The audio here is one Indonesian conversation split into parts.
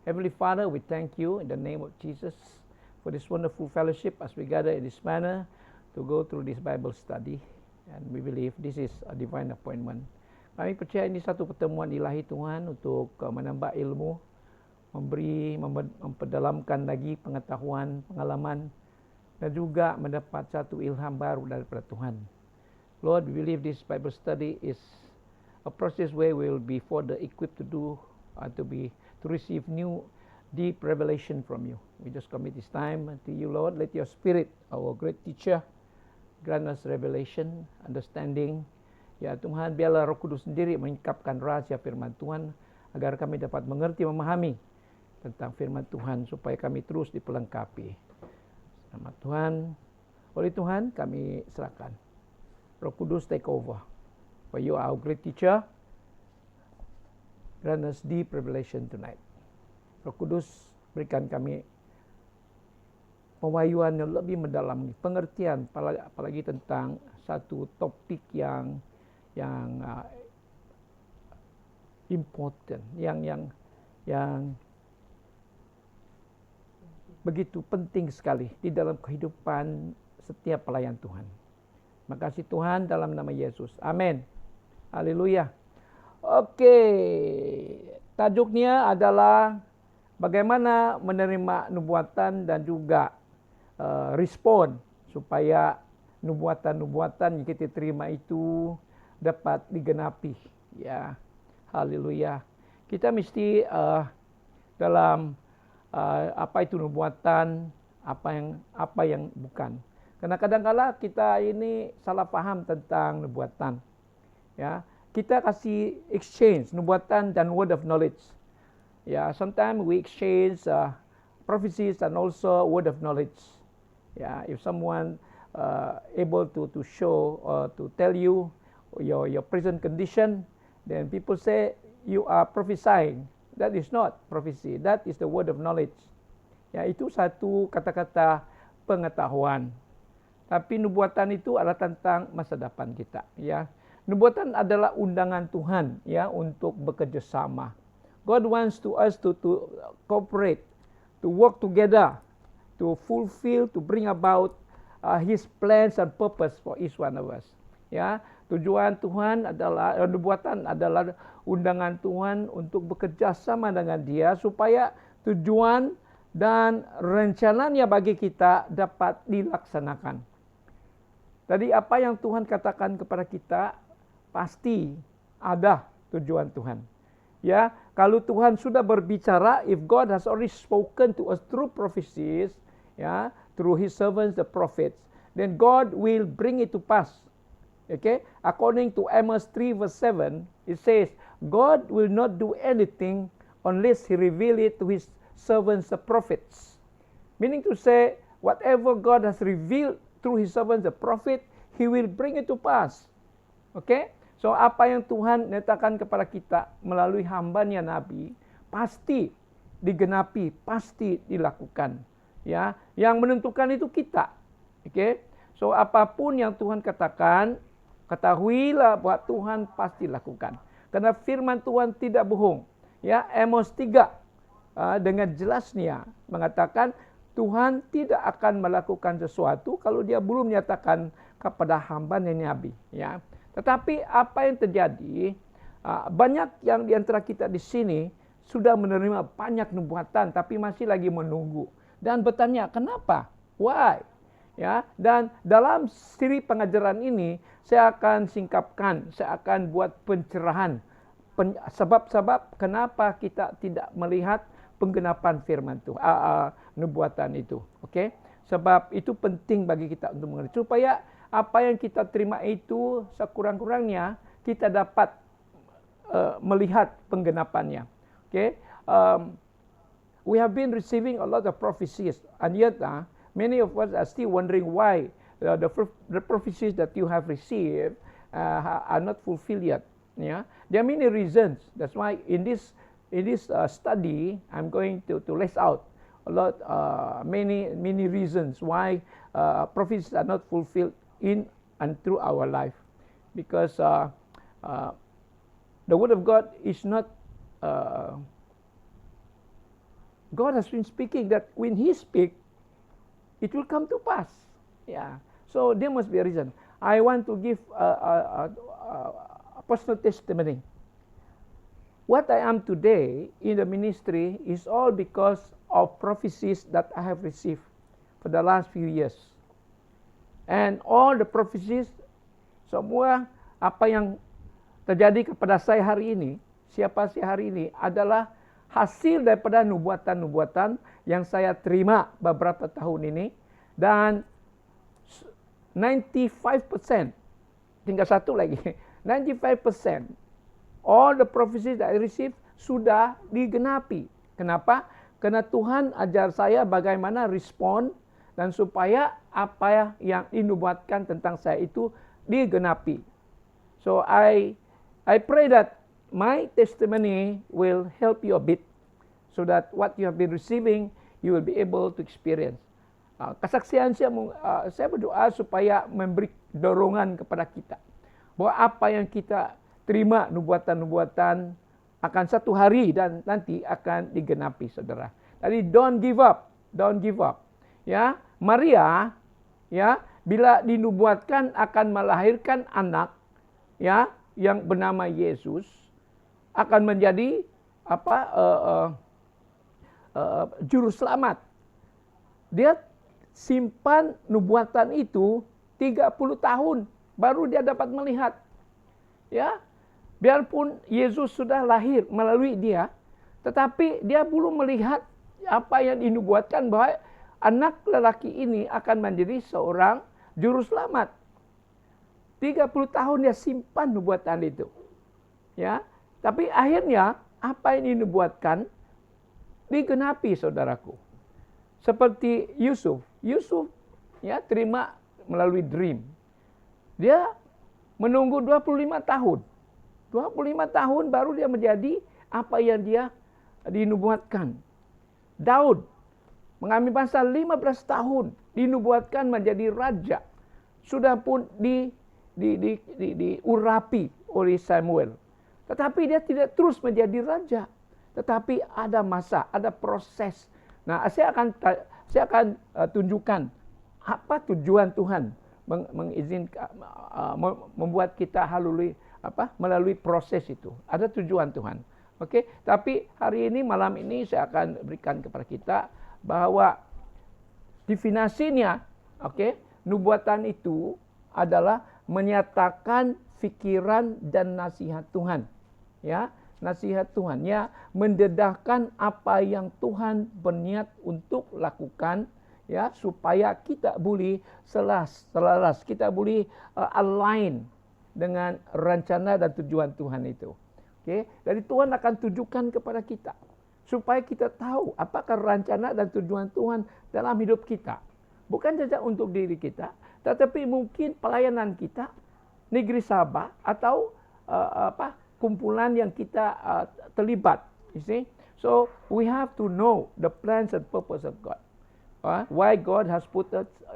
Heavenly Father, we thank you in the name of Jesus for this wonderful fellowship as we gather in this manner to go through this Bible study. And we believe this is a divine appointment. Kami percaya ini satu pertemuan ilahi Tuhan untuk menambah ilmu, memperdalamkan lagi pengetahuan, pengalaman, dan juga mendapat satu ilham baru daripada Tuhan. Lord, we believe this Bible study is a process where we will be further equipped to do, to receive new deep revelation from you. We just commit this time to you, Lord. Let your Spirit, our great teacher, grant us revelation, understanding. Ya Tuhan, biarlah Roh Kudus sendiri mengungkapkan rahasia firman Tuhan agar kami dapat mengerti, memahami tentang firman Tuhan supaya kami terus dipelengkapi. Nama Tuhan, oleh Tuhan kami serahkan. Roh Kudus take over. For you are our great teacher. Grant us deep revelation tonight. Roh Kudus berikan kami pewahyuan yang lebih mendalam, pengertian apalagi tentang satu topik yang important, yang begitu penting sekali di dalam kehidupan setiap pelayan Tuhan. Makasih Tuhan dalam nama Yesus. Amin. Haleluya. Oke, tajuknya adalah bagaimana menerima nubuatan dan juga respon supaya nubuatan-nubuatan yang kita terima itu dapat digenapi. Ya, haleluya. Kita mesti dalam apa itu nubuatan, apa yang bukan. Karena kadang-kala kita ini salah paham tentang nubuatan. Ya, kita kasih exchange nubuatan dan word of knowledge. Ya, sometimes we exchange prophecies and also word of knowledge. Ya, if someone able to show or to tell you your present condition, then people say you are prophesying. That is not prophecy. That is the word of knowledge. Ya, itu satu kata-kata pengetahuan. Tapi nubuatan itu adalah tentang masa depan kita. Ya, nubuatan adalah undangan Tuhan ya untuk bekerja sama. God wants us to cooperate, to work together, to fulfill, to bring about His plans and purpose for each one of us. Ya, tujuan Tuhan adalah nubuatan adalah undangan Tuhan untuk bekerja sama dengan Dia supaya tujuan dan rencananya bagi kita dapat dilaksanakan. Tadi apa yang Tuhan katakan kepada kita pasti ada tujuan Tuhan. Ya, kalau Tuhan sudah berbicara, if God has already spoken to us through prophecies, ya, through His servants the prophets, then God will bring it to pass. Okay? According to Amos 3 verse 7, it says, God will not do anything unless He reveal it to His servants the prophets. Meaning to say, whatever God has revealed through His servants the prophet, He will bring it to pass. Okay? So apa yang Tuhan nyatakan kepada kita melalui hambanya Nabi pasti digenapi, pasti dilakukan. Ya, yang menentukan itu kita. Okay? So apapun yang Tuhan katakan, ketahuilah bahwa Tuhan pasti lakukan. Karena firman Tuhan tidak bohong. Ya, Amos 3 dengan jelasnya mengatakan Tuhan tidak akan melakukan sesuatu kalau Dia belum menyatakan kepada hambanya Nabi. Ya. Tetapi apa yang terjadi, banyak yang di antara kita di sini sudah menerima banyak nubuatan, tapi masih lagi menunggu dan bertanya kenapa, why? Ya, dan dalam siri pengajaran ini saya akan singkapkan, saya akan buat pencerahan sebab-sebab kenapa kita tidak melihat penggenapan firman Tuhan, nubuatan itu. Okey? Sebab itu penting bagi kita untuk mengerti supaya apa yang kita terima itu sekurang-kurangnya kita dapat melihat penggenapannya. Okey? We have been receiving a lot of prophecies and yet many of us are still wondering why the prophecies that you have received are not fulfilled yet. Yeah, there are many reasons. That's why in this study, I'm going to list out a lot, many reasons why prophecies are not fulfilled in and through our life, because the Word of God is not God has been speaking that when He speak, it will come to pass. Yeah. So there must be a reason. I want to give a personal testimony. What I am today in the ministry is all because of prophecies that I have received for the last few years. And all the prophecies, semua apa yang terjadi kepada saya hari ini, siapa saya hari ini adalah hasil daripada nubuatan-nubuatan yang saya terima beberapa tahun ini. Dan 95%, tinggal satu lagi, 95%, all the prophecies that I received sudah digenapi. Kenapa? Karena Tuhan ajar saya bagaimana respon dan supaya apa yang dinubuatkan tentang saya itu digenapi. So I pray that my testimony will help you a bit, so that what you have been receiving, you will be able to experience. Kesaksian saya berdoa supaya memberi dorongan kepada kita, bahwa apa yang kita terima nubuatan-nubuatan akan satu hari dan nanti akan digenapi, saudara. Jadi don't give up. Ya, Maria, ya, bila dinubuatkan akan melahirkan anak, ya, yang bernama Yesus, akan menjadi juru selamat. Dia simpan nubuatan itu 30 tahun baru dia dapat melihat. Ya, biarpun Yesus sudah lahir melalui dia, tetapi dia belum melihat apa yang dinubuatkan bahwa anak lelaki ini akan menjadi seorang juru selamat. 30 tahun dia simpan nubuatan itu. Ya, tapi akhirnya apa yang dinubuatkan digenapi, saudaraku. Seperti Yusuf ya terima melalui dream. Dia menunggu 25 tahun. 25 tahun baru dia menjadi apa yang dia dinubuatkan. Daud mengambil masa 15 tahun dinubuatkan menjadi raja. Sudah pun diurapi oleh Samuel. Tetapi dia tidak terus menjadi raja. Tetapi ada masa, ada proses. Nah, saya akan tunjukkan apa tujuan Tuhan mengizinkan membuat kita melalui proses itu. Ada tujuan Tuhan. Oke, tapi hari ini malam ini saya akan berikan kepada kita bahwa definisinya, nubuatan itu adalah menyatakan pikiran dan nasihat Tuhan. Ya, nasihat Tuhan, ya, mendedahkan apa yang Tuhan berniat untuk lakukan, ya, supaya kita boleh selaras, kita boleh align dengan rencana dan tujuan Tuhan itu. Jadi Tuhan akan tunjukkan kepada kita supaya kita tahu apakah rencana dan tujuan Tuhan dalam hidup kita. Bukan saja untuk diri kita, tetapi mungkin pelayanan kita, negeri Sabah, atau kumpulan yang kita terlibat. You see? So we have to know the plans and purpose of God. Why God has put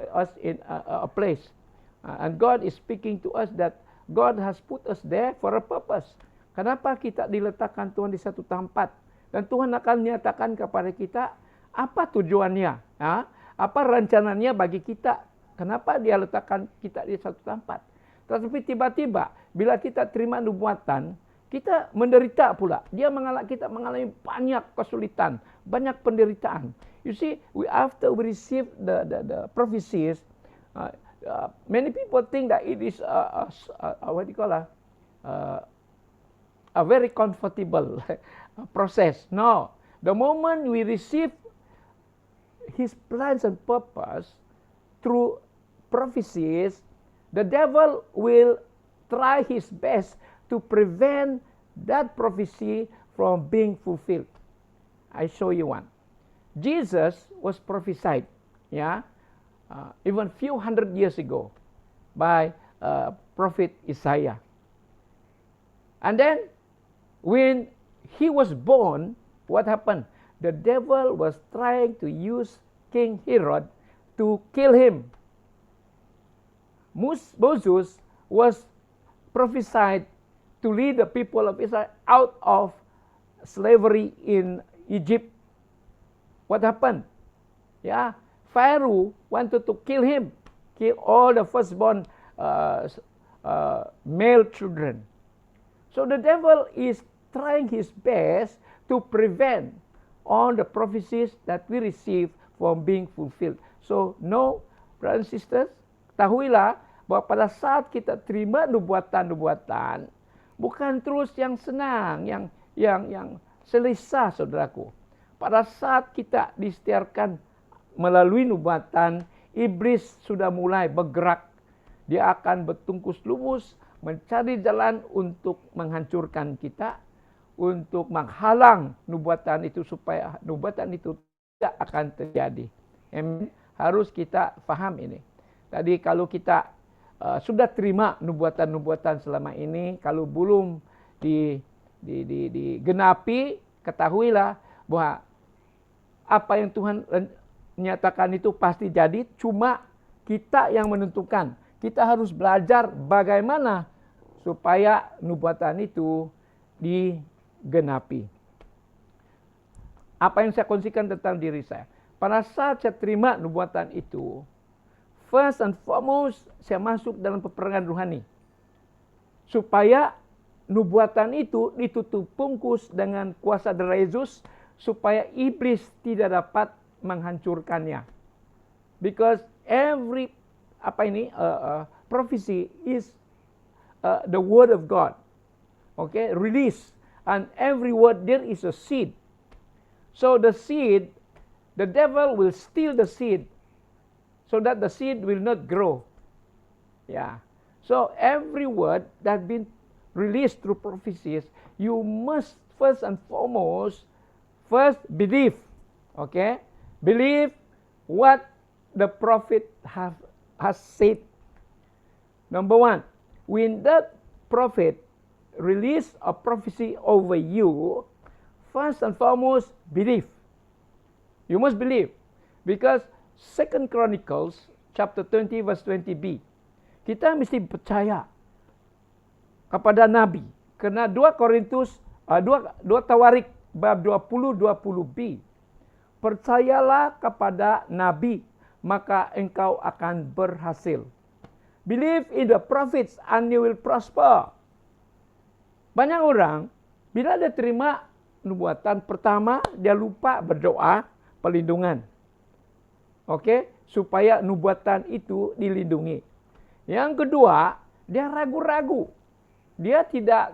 us in a place. And God is speaking to us that God has put us there for a purpose. Kenapa kita diletakkan Tuhan di satu tempat? Dan Tuhan akan menyatakan kepada kita apa tujuannya. Apa rencananya bagi kita. Kenapa dia letakkan kita di satu tempat. Tetapi tiba-tiba bila kita terima nubuatan, kita menderita pula. Kita mengalami banyak kesulitan, banyak penderitaan. You see, after we receive the prophecies, many people think that it is a very comfortable process. No, the moment we receive His plans and purpose through prophecies, the devil will try his best to prevent that prophecy from being fulfilled. I show you one. Jesus was prophesied, even few hundred years ago by prophet Isaiah. And then when he was born, what happened? The devil was trying to use King Herod to kill him. Moses was prophesied to lead the people of Israel out of slavery in Egypt. What happened? Yeah, Pharaoh wanted to kill him, kill all the firstborn male children. So the devil is trying his best to prevent all the prophecies that we receive from being fulfilled. So no, brothers and sisters, ketahuilah bahwa pada saat kita terima nubuatan-nubuatan, bukan terus yang senang, yang selesa, saudaraku. Pada saat kita disetiarkan melalui nubuatan, iblis sudah mulai bergerak. Dia akan bertungkus lumus mencari jalan untuk menghancurkan kita, untuk menghalang nubuatan itu supaya nubuatan itu tidak akan terjadi. Amen. Harus kita faham ini. Tadi kalau kita sudah terima nubuatan-nubuatan selama ini, kalau belum digenapi, ketahuilah bahwa apa yang Tuhan nyatakan itu pasti jadi, cuma kita yang menentukan. Kita harus belajar bagaimana supaya nubuatan itu digenapi. Apa yang saya kongsikan tentang diri saya. Pada saat saya terima nubuatan itu, first and foremost, saya masuk dalam peperangan rohani. Supaya nubuatan itu ditutup bungkus dengan kuasa darah Yesus, supaya iblis tidak dapat menghancurkannya. Because every prophecy is the word of God. Okay, release. And every word there is a seed. So the seed, the devil will steal the seed so that the seed will not grow. Yeah. So every word that been released through prophecies, you must first and foremost believe. Okay? Believe what the prophet has said. Number one, when that prophet release a prophecy over you, first and foremost, believe. You must believe. Because 2 Chronicles chapter 20 verse 20b, kita mesti percaya kepada Nabi. Karena 2 Tawarik bab 20-20b, percayalah kepada Nabi, maka engkau akan berhasil. Believe in the prophets and you will prosper. Banyak orang, bila dia terima nubuatan, pertama dia lupa berdoa perlindungan. Oke, supaya nubuatan itu dilindungi. Yang kedua, dia ragu-ragu. Dia tidak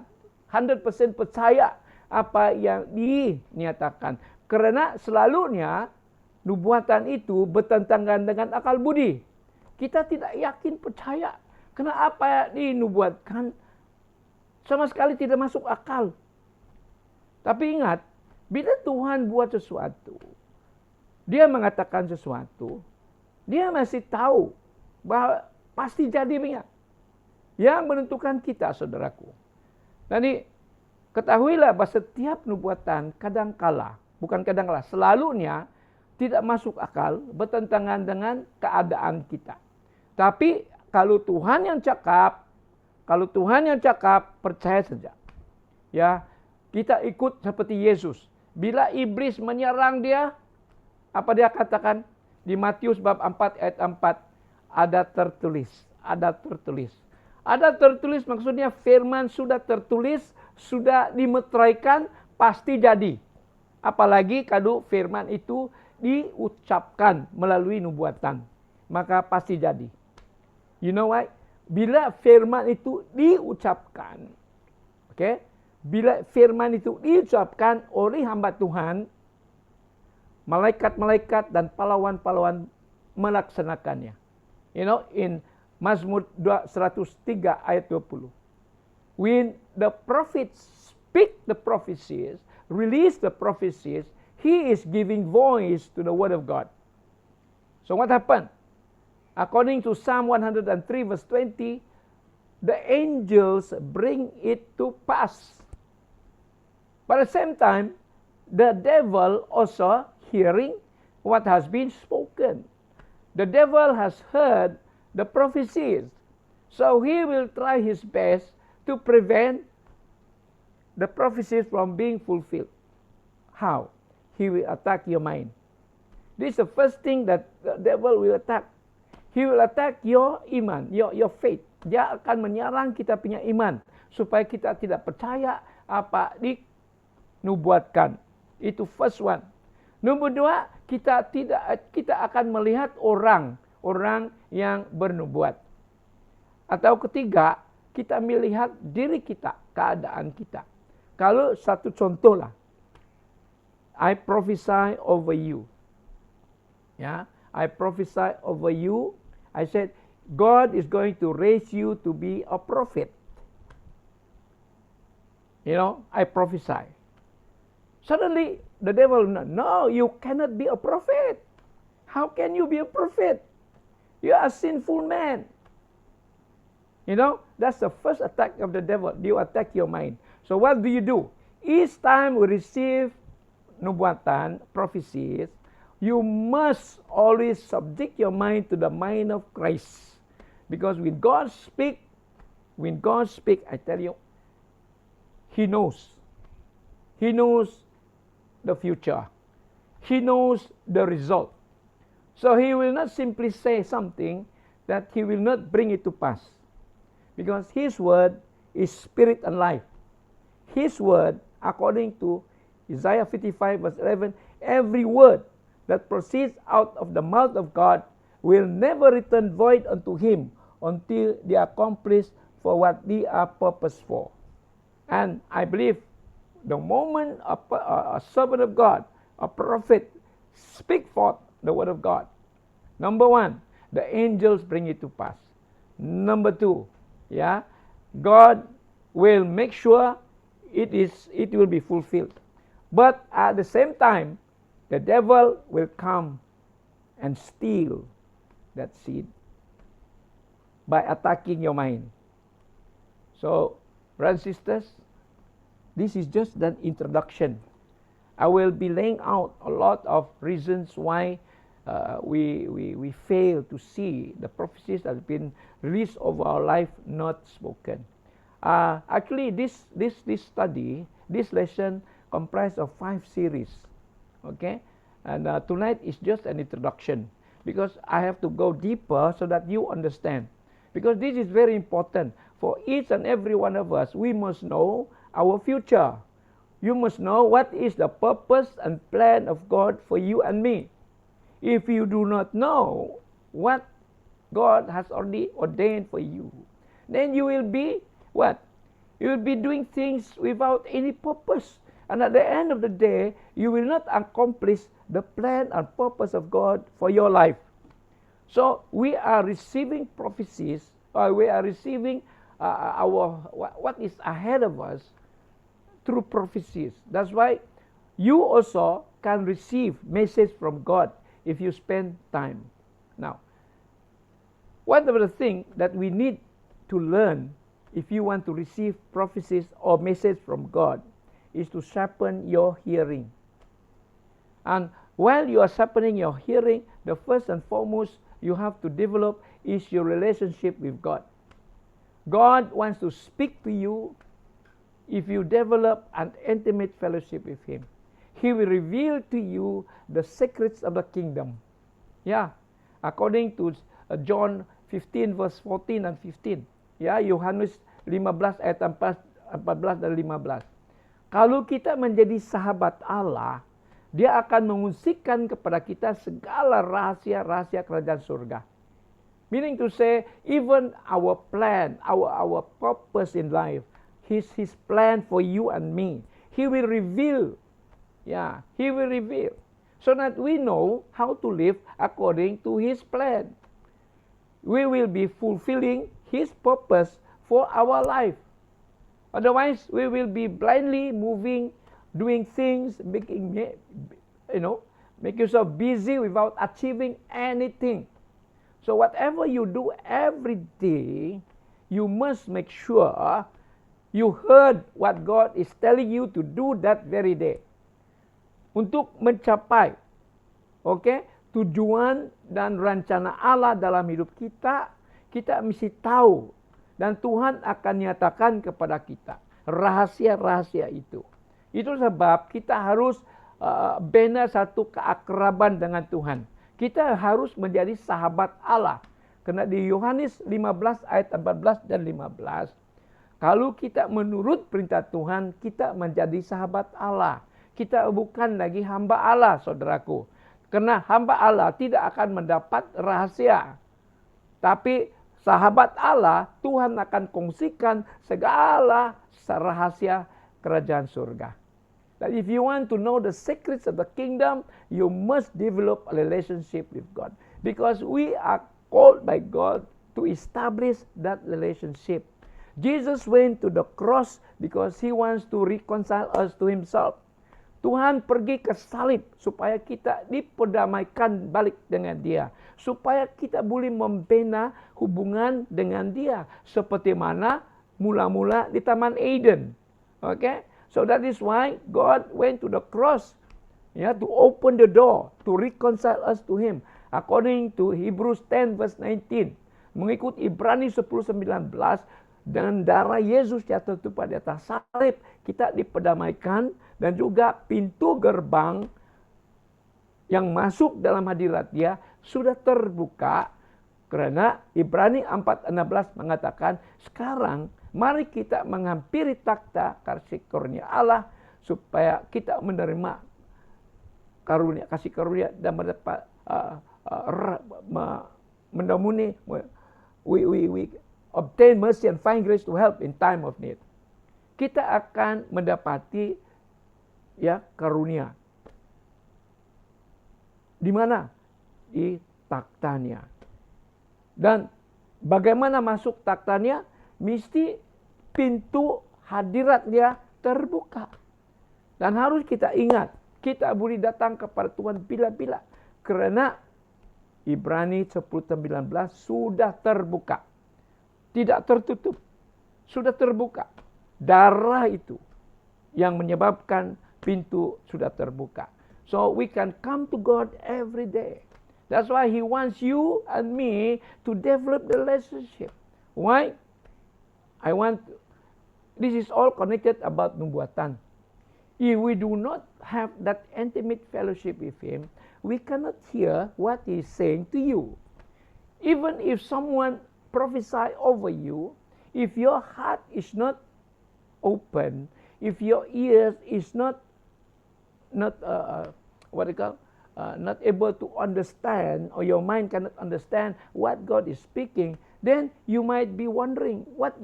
100% percaya apa yang dinyatakan. Karena selalunya nubuatan itu bertentangan dengan akal budi. Kita tidak yakin percaya. Karena apa yang dinubuatkan sama sekali tidak masuk akal. Tapi ingat, bila Tuhan buat sesuatu, dia mengatakan sesuatu, dia masih tahu bahwa pasti jadi minyak. Yang menentukan kita, saudaraku. Jadi, ketahuilah bahwa setiap nubuatan kadangkala, bukan kadangkala, selalunya tidak masuk akal, bertentangan dengan keadaan kita. Tapi kalau Tuhan yang cakap, percaya saja. Ya, kita ikut seperti Yesus. Bila iblis menyerang dia, apa dia katakan? Di Matius bab 4 ayat 4, ada tertulis. Ada tertulis maksudnya firman sudah tertulis, sudah dimeteraikan, pasti jadi. Apalagi kalau firman itu diucapkan melalui nubuatan, maka pasti jadi. You know why? Bila firman itu diucapkan, okay? Bila firman itu diucapkan oleh hamba Tuhan, malaikat-malaikat dan pahlawan-pahlawan melaksanakannya. You know, in Mazmur 103 ayat 20. When the prophets speak the prophecies, release the prophecies, he is giving voice to the word of God. So what happened? According to Psalm 103 verse 20, the angels bring it to pass. But at the same time, the devil also hearing what has been spoken. The devil has heard the prophecies. So he will try his best to prevent the prophecies from being fulfilled. How? He will attack your mind. This is the first thing that the devil will attack. He will attack your iman, your faith. Dia akan menyerang kita punya iman supaya kita tidak percaya apa dinubuatkan. Itu first one. Nombor dua, kita akan melihat orang yang bernubuat. Atau ketiga, kita melihat diri kita, keadaan kita. Kalau satu contoh lah, I prophesy over you. Ya, I prophesy over you. I said, God is going to raise you to be a prophet. I prophesy. Suddenly, the devil, no, you cannot be a prophet. How can you be a prophet? You are a sinful man. That's the first attack of the devil. You attack your mind. So what do? Each time we receive nubuatan, prophecies, you must always subject your mind to the mind of Christ. Because when God speaks, I tell you, He knows. He knows the future. He knows the result. So He will not simply say something that He will not bring it to pass. Because His word is spirit and life. His word, according to Isaiah 55 verse 11, every word that proceeds out of the mouth of God will never return void unto Him until they accomplish for what they are purposed for. And I believe the moment a servant of God, a prophet, speak forth the word of God, number one, the angels bring it to pass. Number two, God will make sure it will be fulfilled. But at the same time, the devil will come and steal that seed by attacking your mind. So, brothers and sisters, this is just an introduction. I will be laying out a lot of reasons why we fail to see the prophecies that have been released over our life not spoken. Actually, this study, this lesson comprised of 5 series. Okay, and tonight is just an introduction because I have to go deeper so that you understand. Because this is very important for each and every one of us. We must know our future. You must know what is the purpose and plan of God for you and me. If you do not know what God has already ordained for you, then you will be what? You will be doing things without any purpose. And at the end of the day, you will not accomplish the plan and purpose of God for your life. So we are receiving prophecies, or we are receiving what is ahead of us through prophecies. That's why you also can receive message from God if you spend time. Now, one of the things that we need to learn if you want to receive prophecies or message from God is to sharpen your hearing. And while you are sharpening your hearing, the first and foremost you have to develop is your relationship with God. God wants to speak to you if you develop an intimate fellowship with Him. He will reveal to you the secrets of the kingdom. According to John 15 verse 14 and 15. Yohanes 15 ayat 14 dan 15. Kalau kita menjadi sahabat Allah, Dia akan mengungsikan kepada kita segala rahasia-rahasia kerajaan surga. Meaning to say, even our plan, our purpose in life, His plan for you and me, He will reveal. He will reveal. So that we know how to live according to His plan. We will be fulfilling His purpose for our life. Otherwise, we will be blindly moving, doing things, make yourself busy without achieving anything. So whatever you do every day, you must make sure you heard what God is telling you to do that very day. Untuk mencapai tujuan dan rencana Allah dalam hidup kita, kita mesti tahu. Dan Tuhan akan nyatakan kepada kita rahasia-rahasia itu. Itu sebab kita harus bina satu keakraban dengan Tuhan. Kita harus menjadi sahabat Allah. Karena di Yohanes 15 ayat 14 dan 15, kalau kita menurut perintah Tuhan, kita menjadi sahabat Allah. Kita bukan lagi hamba Allah, saudaraku. Karena hamba Allah tidak akan mendapat rahasia. Tapi sahabat Allah, Tuhan akan kongsikan segala rahasia kerajaan surga. That if you want to know the secrets of the kingdom, you must develop a relationship with God. Because we are called by God to establish that relationship. Jesus went to the cross because He wants to reconcile us to Himself. Tuhan pergi ke salib supaya kita diperdamaikan balik dengan Dia. Supaya kita boleh membina hubungan dengan Dia. Seperti mana mula-mula di Taman Eden. Okay? So that is why God went to the cross, to open the door, to reconcile us to Him. According to Hebrews 10 verse 19. Mengikut Ibrani 10:19, dengan darah Yesus jatuh pada atas salib, kita diperdamaikan dan juga pintu gerbang yang masuk dalam hadirat Dia sudah terbuka. Karena Ibrani 4:16 mengatakan, sekarang mari kita menghampiri takhta kasih karunia Allah supaya kita menerima kasih karunia dan mendapat mendamuni we obtain mercy and find grace to help in time of need. Kita akan mendapati karunia. Di mana? Di takhtanya. Dan bagaimana masuk takhtanya? Mesti pintu hadirat Dia terbuka. Dan harus kita ingat, kita boleh datang kepada Tuhan bila-bila. Karena Ibrani 10:19 sudah terbuka. Tidak tertutup. Sudah terbuka. Darah itu yang menyebabkan pintu sudah terbuka. So we can come to God every day. That's why He wants you and me to develop the relationship. Why? This is all connected about nubuatan. If we do not have that intimate fellowship with Him, we cannot hear what He is saying to you. Even if someone prophesy over you, if your heart is not open, if your ears is not able to understand, or your mind cannot understand what God is speaking, then you might be wondering what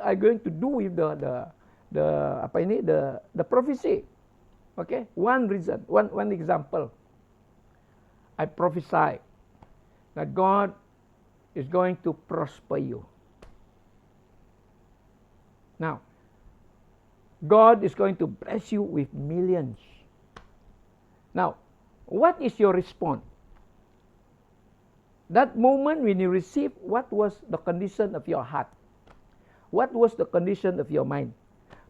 are going to do with the prophecy. Okay, one example. I prophesy that God is going to prosper you. Now, God is going to bless you with millions. Now, what is your response? That moment when you receive, what was the condition of your heart? What was the condition of your mind?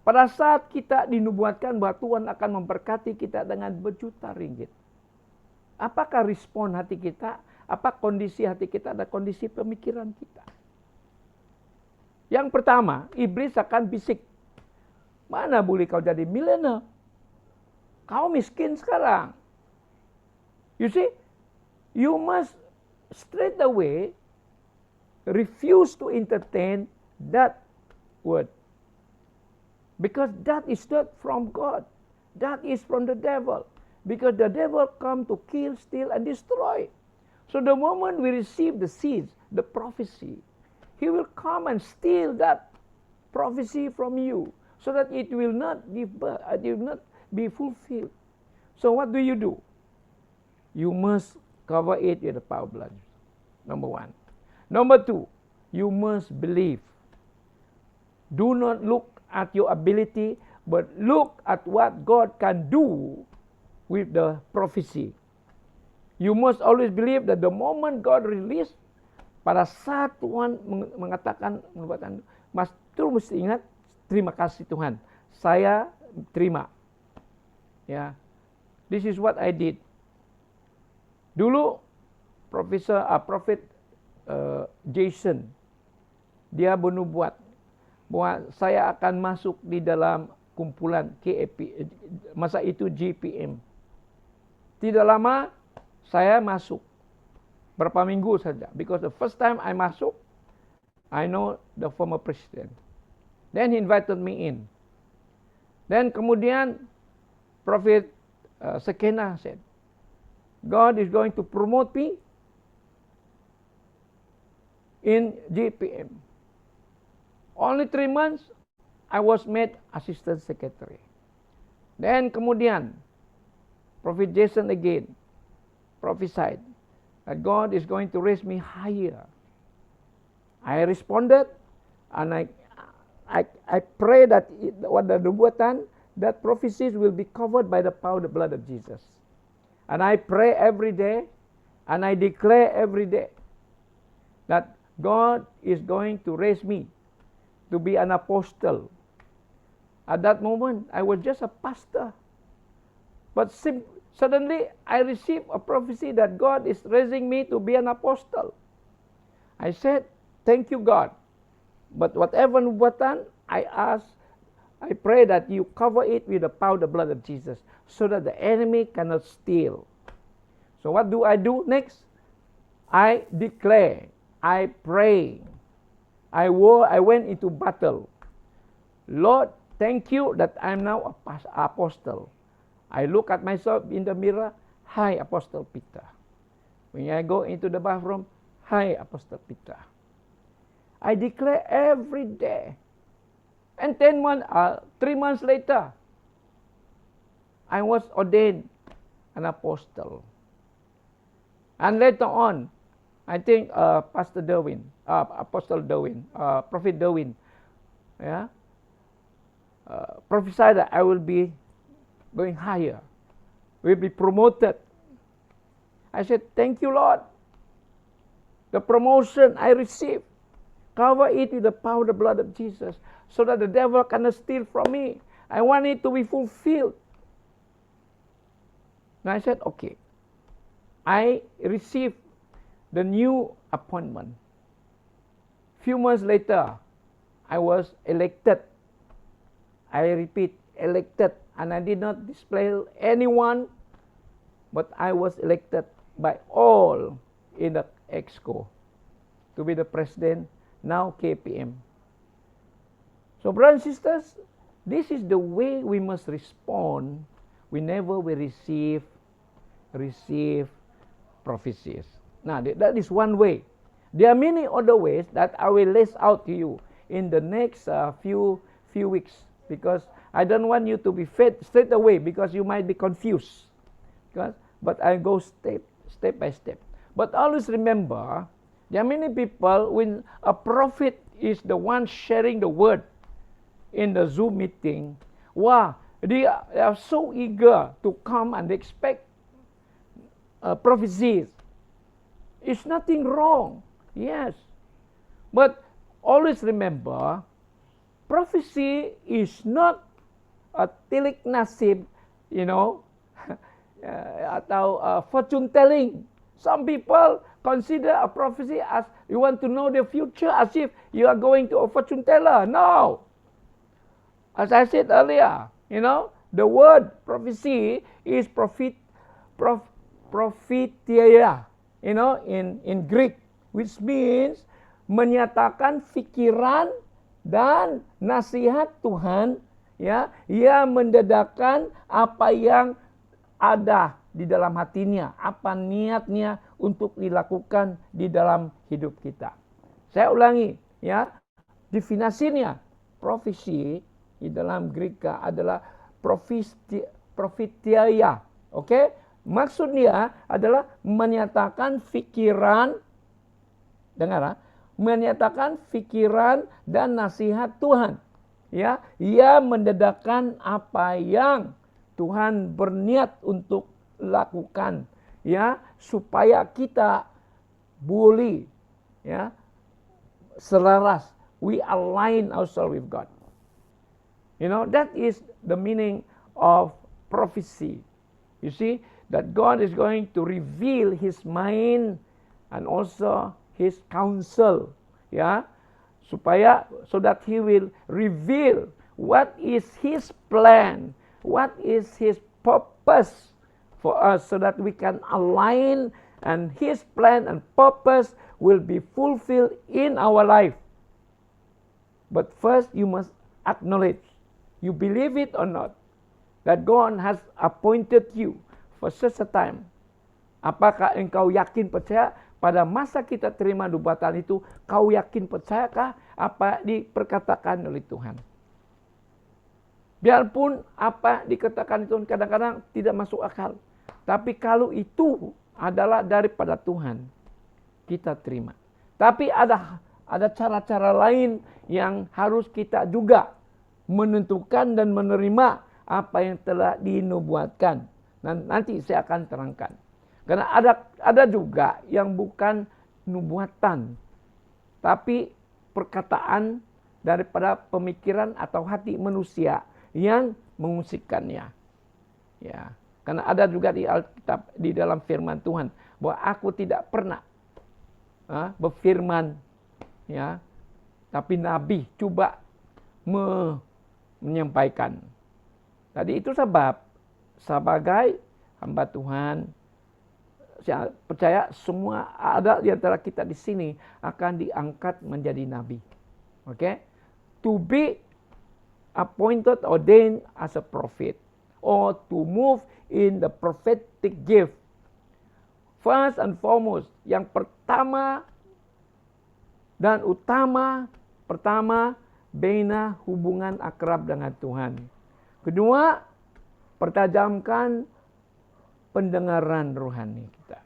Pada saat kita dinubuatkan bahwa Tuhan akan memberkati kita dengan berjuta ringgit. Apakah respon hati kita? Apa kondisi hati kita dan kondisi pemikiran kita? Yang pertama, iblis akan bisik. Mana boleh kau jadi milenial? Kau miskin sekarang. You see, you must straight away refuse to entertain that word. Because that is not from God. That is from the devil. Because the devil come to kill, steal, and destroy. So the moment we receive the seeds, the prophecy, he will come and steal that prophecy from you, so that it will not give birth, it will not be fulfilled. So what do? You must cover it with the power of blood. Number one. Number two, you must believe. Do not look at your ability, but look at what God can do with the prophecy. You must always believe that the moment God release, pada saat Tuhan mengatakan, Mas terus mesti ingat, terima kasih Tuhan, saya terima. Ya, this is what I did. Dulu Prophet Jason, dia bernubuat bahwa saya akan masuk di dalam kumpulan KAP, masa itu GPM. Tidak lama saya masuk, berapa minggu saja. Because the first time I masuk, I know the former president. Then he invited me in. Then kemudian Prophet Sekena said, God is going to promote me in GPM. Only 3 months, I was made assistant secretary. Then kemudian, Prophet Jason again prophesied that God is going to raise me higher. I responded, and I pray that what the nubuatan, that prophecies will be covered by the power of the blood of Jesus. And I pray every day, and I declare every day that God is going to raise me to be an apostle. At that moment, I was just a pastor. But suddenly, I received a prophecy that God is raising me to be an apostle. I said, thank you, God. But whatever nubuatan, I pray that you cover it with the power of the blood of Jesus, so that the enemy cannot steal. So what do I do next? I declare, I pray, I went into battle. Lord, thank you that I'm now an apostle. I look at myself in the mirror, hi, Apostle Peter. When I go into the bathroom, hi, Apostle Peter. I declare every day. And 3 months later, I was ordained an apostle. And later on, I think Pastor Derwin, Apostle Derwin, Prophet Derwin, prophesied that I will be going higher, will be promoted. I said, thank you, Lord. The promotion I received, cover it with the power of the blood of Jesus, so that the devil cannot steal from me. I want it to be fulfilled. And I said, okay. I received the new appointment. Few months later, I was elected. I repeat, elected. And I did not display anyone, but I was elected by all in the EXCO to be the president, now KPM. So brothers and sisters, this is the way we must respond whenever we receive prophecies. Now, that is one way. There are many other ways that I will list out to you in the next few weeks, because I don't want you to be fed straight away, because you might be confused. But I go step by step. But always remember, there are many people, when a prophet is the one sharing the word in the Zoom meeting, wow, they are so eager to come and expect prophecies. It's nothing wrong, yes. But always remember, prophecy is not a tilik nasib, atau fortune telling. Some people consider a prophecy as you want to know the future, as if you are going to a fortune teller. No. As I said earlier, the word prophecy is prophetia, in Greek, which means menyatakan pikiran dan nasihat Tuhan, yang mendedahkan apa yang ada di dalam hatinya, apa niatnya untuk dilakukan di dalam hidup kita. Saya ulangi, definisinya, profesi di dalam Greek adalah prophetia, oke? Maksudnya adalah menyatakan pikiran, menyatakan pikiran dan nasihat Tuhan, yang mendedahkan apa yang Tuhan berniat untuk lakukan, supaya kita boleh, selaras, we align ourselves with God. That is the meaning of prophecy. You see, that God is going to reveal His mind and also His counsel, so that He will reveal what is His plan, what is His purpose for us, so that we can align and His plan and purpose will be fulfilled in our life. But first you must acknowledge, you believe it or not, that God has appointed you for such a time. Apakah engkau yakin percaya pada masa kita terima nubuatan itu, kau yakin percayakah apa diperkatakan oleh Tuhan? Biarpun apa dikatakan itu kadang-kadang tidak masuk akal. Tapi kalau itu adalah daripada Tuhan, kita terima. Tapi ada cara-cara lain yang harus kita juga menentukan dan menerima apa yang telah dinubuatkan. Nanti saya akan terangkan. Karena ada juga yang bukan nubuatan, tapi perkataan daripada pemikiran atau hati manusia yang mengusikkannya. Ya, karena ada juga di Alkitab, di dalam firman Tuhan, bahwa aku tidak pernah berfirman, ya, tapi Nabi coba menyampaikan. Tadi itu sebab sebagai hamba Tuhan, saya percaya semua ada di antara kita di sini akan diangkat menjadi nabi. Okay? To be appointed, ordained as a prophet, or to move in the prophetic gift. First and foremost, yang pertama dan utama, bina hubungan akrab dengan Tuhan. Kedua, pertajamkan pendengaran rohani kita.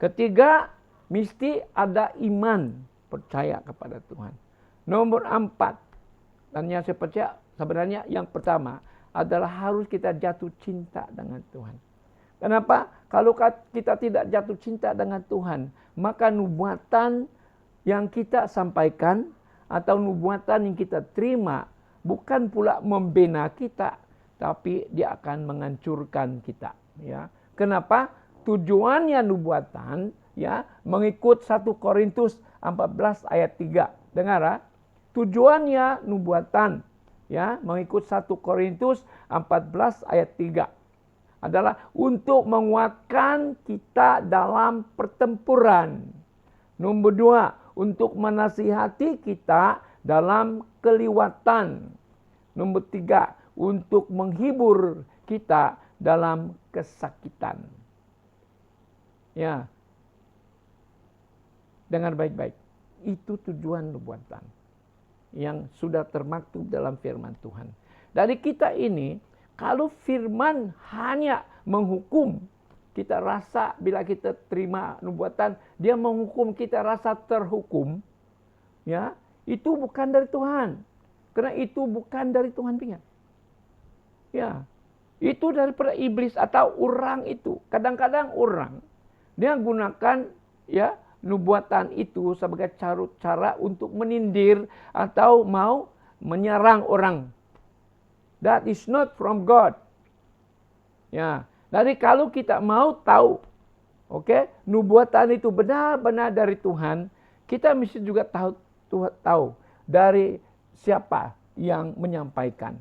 Ketiga, mesti ada iman, percaya kepada Tuhan. Nomor 4, dan yang saya percaya sebenarnya yang pertama adalah harus kita jatuh cinta dengan Tuhan. Kenapa? Kalau kita tidak jatuh cinta dengan Tuhan, maka nubuatan yang kita sampaikan atau nubuatan yang kita terima bukan pula membina kita, tapi dia akan menghancurkan kita. Ya. Kenapa? Tujuannya nubuatan, ya, mengikut 1 Korintus 14 ayat 3. Dengar, tujuannya nubuatan, ya, mengikut 1 Korintus 14 ayat 3 adalah untuk menguatkan kita dalam pertempuran. Nomor 2, untuk menasihati kita dalam keliwatan. Nomor 3, untuk menghibur kita dalam kesakitan. Ya. Dengar baik-baik. Itu tujuan nubuatan yang sudah termaktub dalam firman Tuhan. Dari kita ini, kalau firman hanya menghukum, kita rasa bila kita terima nubuatan, dia menghukum, kita rasa terhukum, ya, itu bukan dari Tuhan. Karena itu bukan dari Tuhan punya. Ya. Itu daripada iblis atau orang itu. Kadang-kadang orang dia gunakan, ya, nubuatan itu sebagai cara untuk menindir atau mau menyerang orang. That is not from God. Ya, jadi kalau kita mau tahu, nubuatan itu benar-benar dari Tuhan, kita mesti juga tahu dari siapa yang menyampaikan.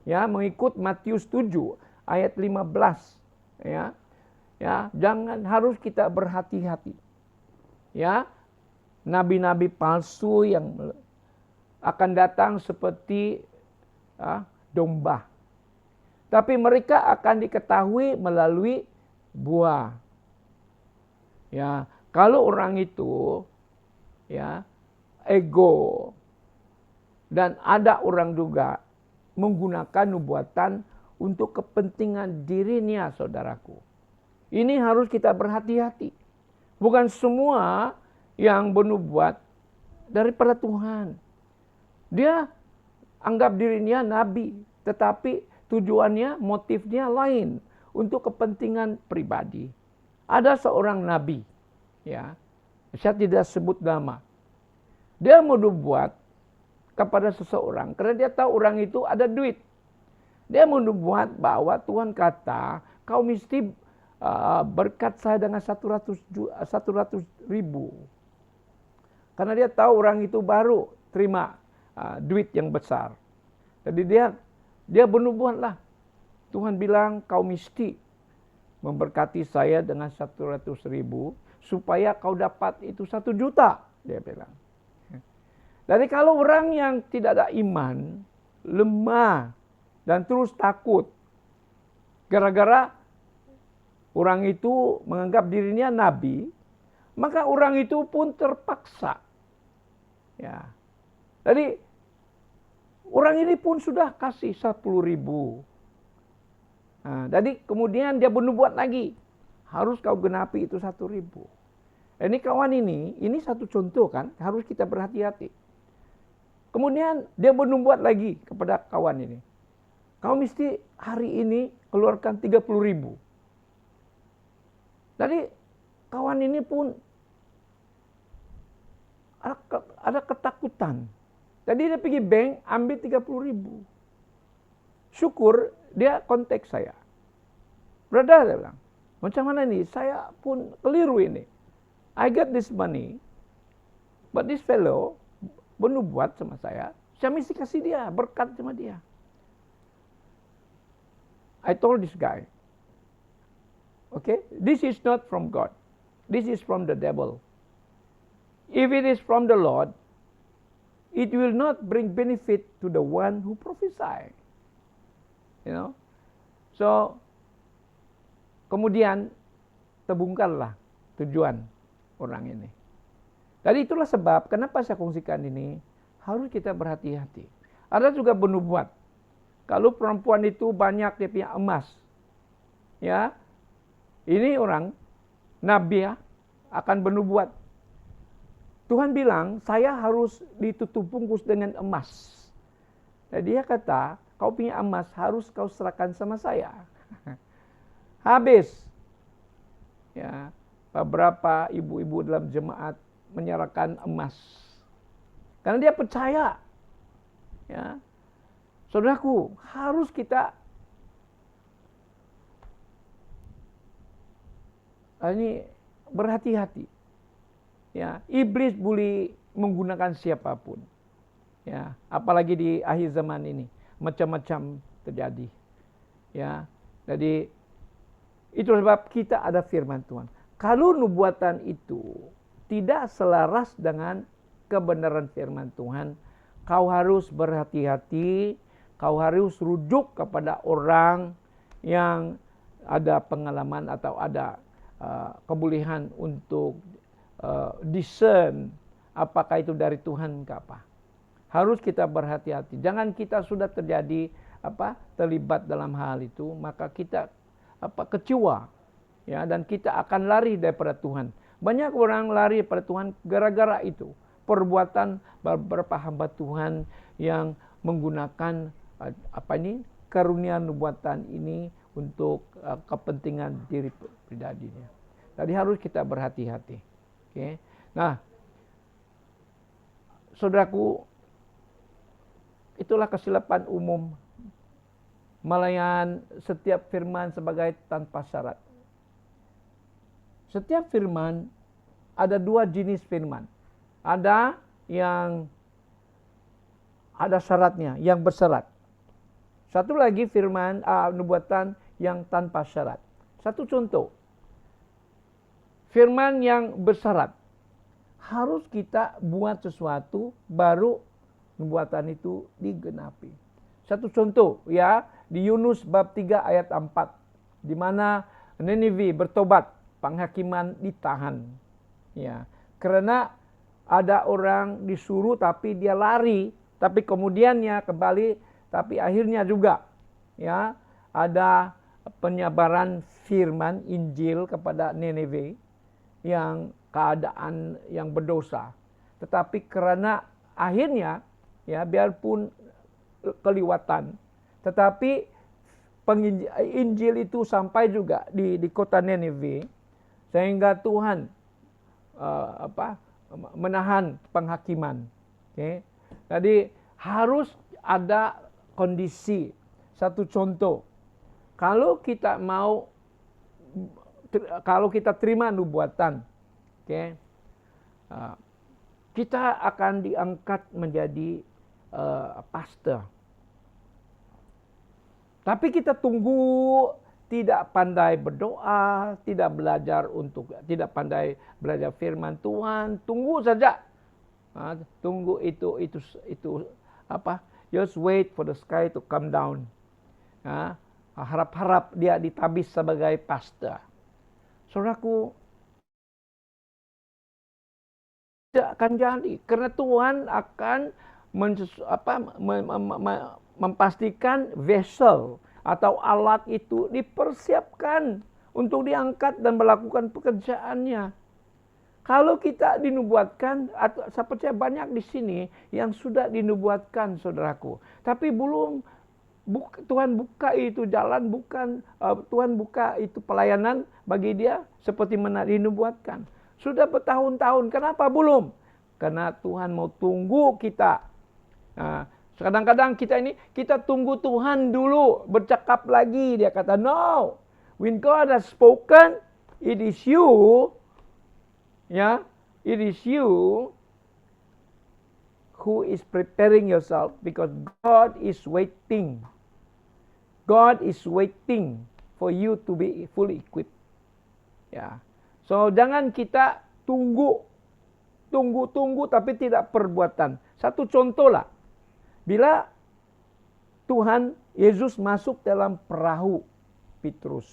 Ya, mengikut Matius 7 ayat 15, ya. Ya, harus kita berhati-hati. Ya. Nabi-nabi palsu yang akan datang seperti domba. Tapi mereka akan diketahui melalui buah. Ya, kalau orang itu, ya, ego, dan ada orang juga menggunakan nubuatan untuk kepentingan dirinya, saudaraku. Ini harus kita berhati-hati. Bukan semua yang bernubuat daripada Tuhan. Dia anggap dirinya nabi, tetapi tujuannya, motifnya lain, untuk kepentingan pribadi. Ada seorang nabi, ya, saya tidak sebut nama. Dia mau nubuat kepada seseorang karena dia tahu orang itu ada duit. Dia menubuat bahwa Tuhan kata, kau mesti berkat saya dengan 100 ribu. Karena dia tahu orang itu baru terima duit yang besar. Jadi dia bernubuatlah. Tuhan bilang kau mesti memberkati saya dengan 100.000 supaya kau dapat itu 1 juta. Dia bilang. Jadi kalau orang yang tidak ada iman, lemah, dan terus takut, gara-gara orang itu menganggap dirinya nabi, maka orang itu pun terpaksa. Ya. Jadi orang ini pun sudah kasih 10.000. Nah, jadi kemudian dia bernubuat lagi. Harus kau genapi itu 1.000. Ini kawan ini satu contoh kan, harus kita berhati-hati. Kemudian dia bernubuat lagi kepada kawan ini. Kau mesti hari ini keluarkan 30.000. Jadi kawan ini pun ada ketakutan. Jadi dia pergi bank ambil 30.000. Syukur dia kontak saya. Brother, dia bilang, macam mana nih? Saya pun keliru ini. I get this money, but this fellow bernubuat sama saya mesti kasih dia, berkat sama dia. I told this guy, okay, this is not from God. This is from the devil. If it is from the Lord, it will not bring benefit to the one who prophesy. You know? So, kemudian terbongkarlah tujuan orang ini. Jadi itulah sebab kenapa saya kongsikan ini, harus kita berhati-hati. Ada juga bernubuat. Kalau perempuan itu banyak dia punya emas, ya, ini orang nabi ya, akan bernubuat. Tuhan bilang, saya harus ditutup bungkus dengan emas. Jadi dia kata, kau punya emas harus kau serahkan sama saya. Habis. Ya, beberapa ibu-ibu dalam jemaat menyerahkan emas. Karena dia percaya. Ya. Saudaraku, harus kita ini berhati-hati. Ya, iblis boleh menggunakan siapapun. Ya, apalagi di akhir zaman ini, macam-macam terjadi. Ya. Jadi itu sebab kita ada firman Tuhan. Kalau nubuatan itu tidak selaras dengan kebenaran firman Tuhan, kau harus berhati-hati, kau harus rujuk kepada orang yang ada pengalaman atau ada kebolehan untuk discern apakah itu dari Tuhan ke apa. Harus kita berhati-hati. Jangan kita sudah terjadi terlibat dalam hal itu, maka kita kecewa, ya, dan kita akan lari daripada Tuhan. Banyak orang lari daripada Tuhan gara-gara itu. Perbuatan beberapa hamba Tuhan yang menggunakan karunia nubuatan ini untuk kepentingan diri pribadinya. Jadi harus kita berhati-hati. Okay. Nah, saudaraku, itulah kesilapan umum melayan setiap firman sebagai tanpa syarat. Setiap firman ada 2 jenis firman. Ada yang ada syaratnya, yang bersyarat. Satu lagi firman nubuatan yang tanpa syarat. Satu contoh. Firman yang bersyarat. Harus kita buat sesuatu baru nubuatan itu digenapi. Satu contoh ya, di Yunus bab 3 ayat 4, di mana Ninive bertobat, penghakiman ditahan. Ya, karena ada orang disuruh tapi dia lari, tapi kemudiannya kembali, tapi akhirnya juga ya ada penyebaran firman Injil kepada Ninive yang keadaan yang berdosa. Tetapi karena akhirnya ya biarpun keliwatan, tetapi Injil itu sampai juga di kota Ninive, sehingga Tuhan menahan penghakiman. Okay. Jadi harus ada kondisi. Satu contoh, kalau kita terima nubuatan, okay, kita akan diangkat menjadi pastor. Tapi kita tunggu, tidak pandai berdoa, tidak pandai belajar firman Tuhan, tunggu saja. Tunggu itu apa? Just wait for the sky to come down. Harap-harap dia ditabis sebagai pasta. Saudaraku, tidak akan jadi karena Tuhan akan memastikan vessel atau alat itu dipersiapkan untuk diangkat dan melakukan pekerjaannya. Kalau kita dinubuatkan, atau saya percaya banyak di sini yang sudah dinubuatkan, saudaraku. Tapi belum, Tuhan buka itu jalan, Tuhan buka itu pelayanan bagi dia seperti mana dinubuatkan. Sudah bertahun-tahun, kenapa belum? Karena Tuhan mau tunggu kita. Kadang-kadang kita tunggu Tuhan dulu, bercakap lagi. Dia kata, no, when God has spoken, it is you who is preparing yourself because God is waiting. God is waiting for you to be fully equipped. So jangan kita tunggu tapi tidak perbuatan. Satu contoh lah. Bila Tuhan Yesus masuk dalam perahu Petrus.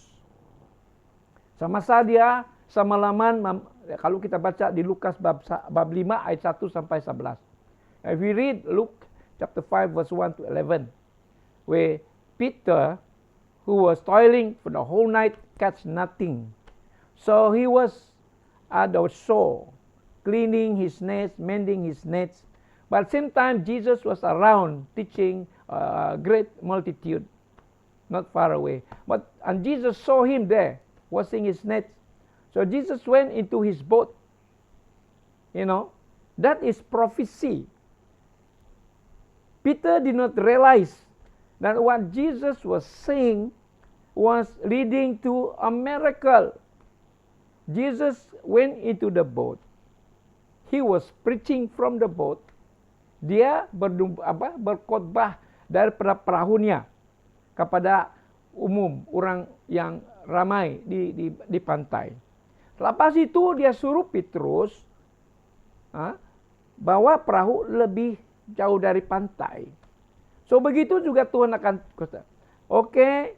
Sama-sama dia semalaman, kalau kita baca di Lukas bab 5 ayat 1 sampai 11. If we read Luke chapter 5 verse 1 to 11, where Peter, who was toiling for the whole night, catch nothing. So he was at the shore, cleaning his nets, mending his nets. But same time Jesus was around teaching a great multitude, not far away. And Jesus saw him there, washing his nets. So Jesus went into his boat. That is prophecy. Peter did not realize that what Jesus was saying was leading to a miracle. Jesus went into the boat. He was preaching from the boat. Dia berkhotbah daripada perahunya kepada umum, orang yang ramai di pantai. Lepas itu dia suruh Petrus bawa perahu lebih jauh dari pantai. So begitu juga Tuhan akan kata, okay,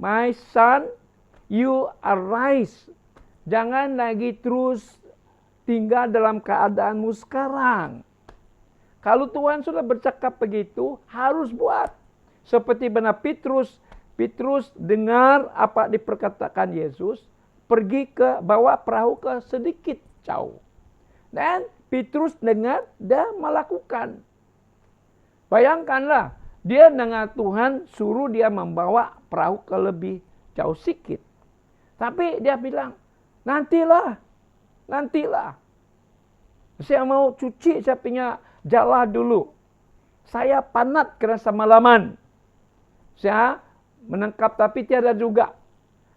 my son, you arise. Jangan lagi terus tinggal dalam keadaanmu sekarang. Kalau Tuhan sudah bercakap begitu, harus buat. Seperti benar Petrus dengar apa diperkatakan Yesus, pergi bawa perahu ke sedikit jauh. Dan Petrus dengar dan melakukan. Bayangkanlah, dia dengar Tuhan suruh dia membawa perahu ke lebih jauh sedikit. Tapi dia bilang, nantilah. Saya mau cuci saya punya jala dulu. Saya panat kerana semalaman. Saya menangkap tapi tiada juga.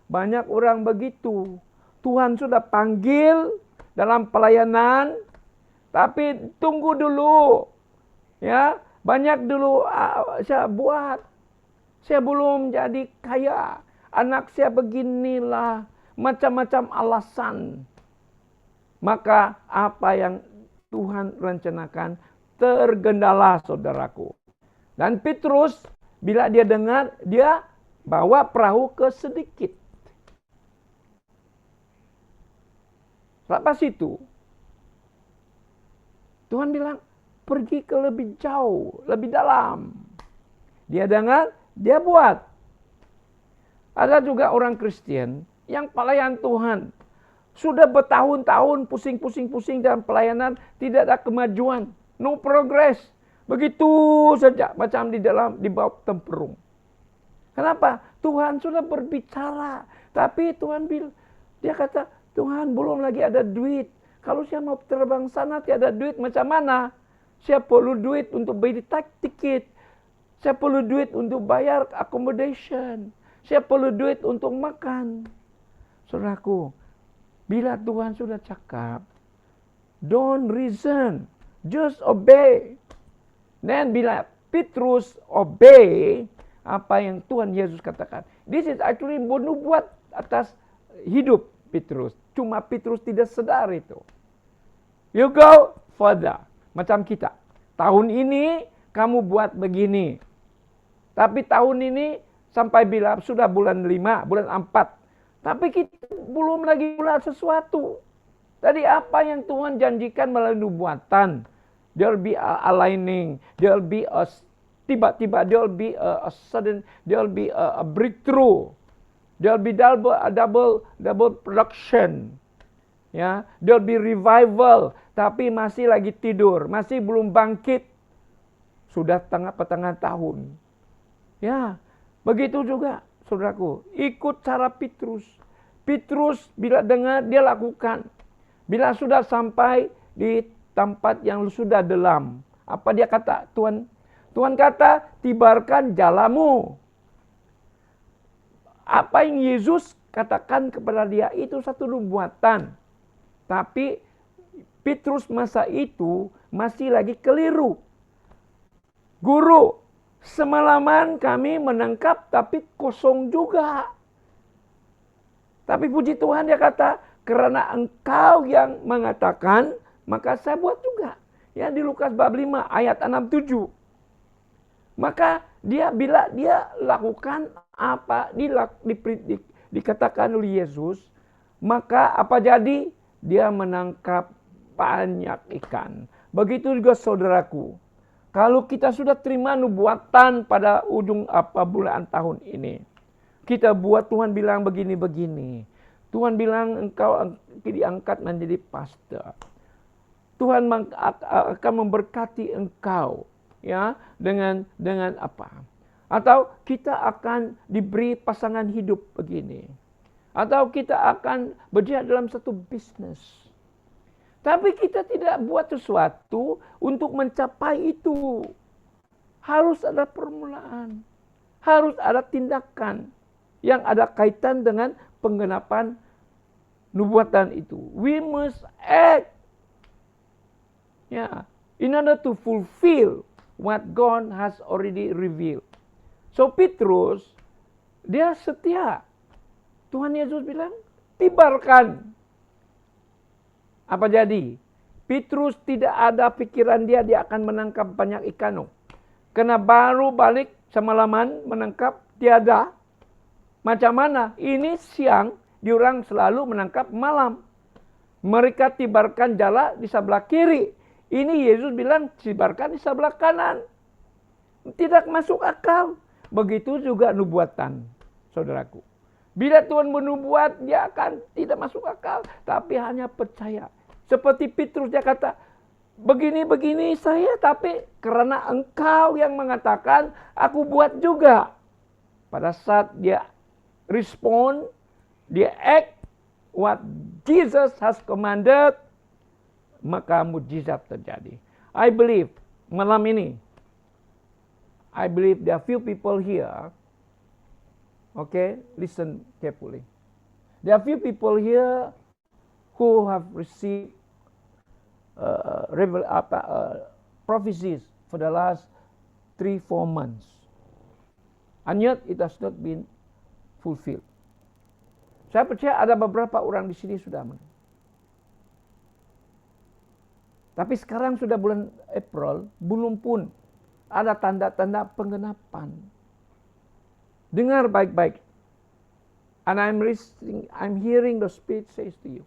Banyak orang begitu. Tuhan sudah panggil dalam pelayanan, tapi tunggu dulu. Banyak dulu saya buat. Saya belum jadi kaya. Anak saya beginilah. Macam-macam alasan. Maka apa yang Tuhan rencanakan tergendala, saudaraku. Dan Petrus, bila dia dengar, dia bawa perahu ke sedikit. Lepas itu, Tuhan bilang, pergi ke lebih jauh, lebih dalam. Dia dengar, dia buat. Ada juga orang Kristen yang pelayan Tuhan. Sudah bertahun-tahun pusing-pusing dalam pelayanan, tidak ada kemajuan. No progress. Begitu saja, macam di bawah tempurung. Kenapa? Tuhan sudah berbicara. Tapi Tuhan dia kata, Tuhan belum lagi ada duit. Kalau saya mau terbang sana tiada duit macam mana? Saya perlu duit untuk beli tiket. Saya perlu duit untuk bayar accommodation. Saya perlu duit untuk makan. Saudaraku, bila Tuhan sudah cakap, don't reason, just obey. Dan bila Petrus obey, apa yang Tuhan Yesus katakan. This is actually nubuat atas hidup Petrus. Cuma Petrus tidak sadar itu. You go further. Macam kita. Tahun ini kamu buat begini. Tapi tahun ini sampai bila sudah bulan 5, bulan 4. Tapi kita belum lagi mulai sesuatu. Tadi apa yang Tuhan janjikan melalui nubuatan? There'll be a aligning. There'll be a tiba-tiba there'll be a sudden, there'll be a breakthrough. There'll be double production. Ya, there'll be revival, tapi masih lagi tidur, masih belum bangkit. Sudah pertengahan tahun. Ya, begitu juga saudaraku, ikut cara Petrus. Petrus bila dengar dia lakukan. Bila sudah sampai di tempat yang sudah dalam, apa dia kata? Tuhan kata, tibarkan jalamu. Apa yang Yesus katakan kepada dia itu satu nubuatan. Tapi Petrus masa itu masih lagi keliru. Guru, semalaman kami menangkap tapi kosong juga. Tapi puji Tuhan dia kata, karena engkau yang mengatakan, maka saya buat juga. Ya, di Lukas bab 5 ayat 6-7. Maka bila dia lakukan apa dikatakan oleh Yesus, maka apa jadi? Dia menangkap banyak ikan. Begitu juga saudaraku. Kalau kita sudah terima nubuatan pada ujung bulan tahun ini. Kita buat Tuhan bilang begini-begini. Tuhan bilang engkau diangkat menjadi pastor. Tuhan akan memberkati engkau. Ya, dengan apa? Atau kita akan diberi pasangan hidup begini. Atau kita akan berjaya dalam satu bisnis. Tapi kita tidak buat sesuatu untuk mencapai itu. Harus ada permulaan. Harus ada tindakan yang ada kaitan dengan penggenapan nubuatan itu. We must act. Ya, in order to fulfill what God has already revealed. So Petrus, dia setia. Tuhan Yesus bilang, tibarkan. Apa jadi? Petrus tidak ada pikiran dia akan menangkap banyak ikan. Karena baru balik semalaman menangkap, tiada. Macam mana? Ini siang, diorang selalu menangkap malam. Mereka tibarkan jala di sebelah kiri. Ini Yesus bilang, tibarkan di sebelah kanan. Tidak masuk akal. Begitu juga nubuatan, saudaraku. Bila Tuhan menubuat, dia akan tidak masuk akal. Tapi hanya percaya. Seperti Petrus dia kata, begini-begini saya, tapi karena engkau yang mengatakan, aku buat juga. Pada saat dia respond, dia act what Jesus has commanded, maka mujizat terjadi. I believe, malam ini, I believe there are few people here. Okay, listen carefully. There are few people here who have received prophecies for the last 3-4 months. And yet it has not been fulfilled. Saya percaya ada beberapa orang di sini sudah. Tapi sekarang sudah bulan April, belum pun ada tanda-tanda penggenapan. Dengar baik-baik. And I'm hearing the Spirit says to you.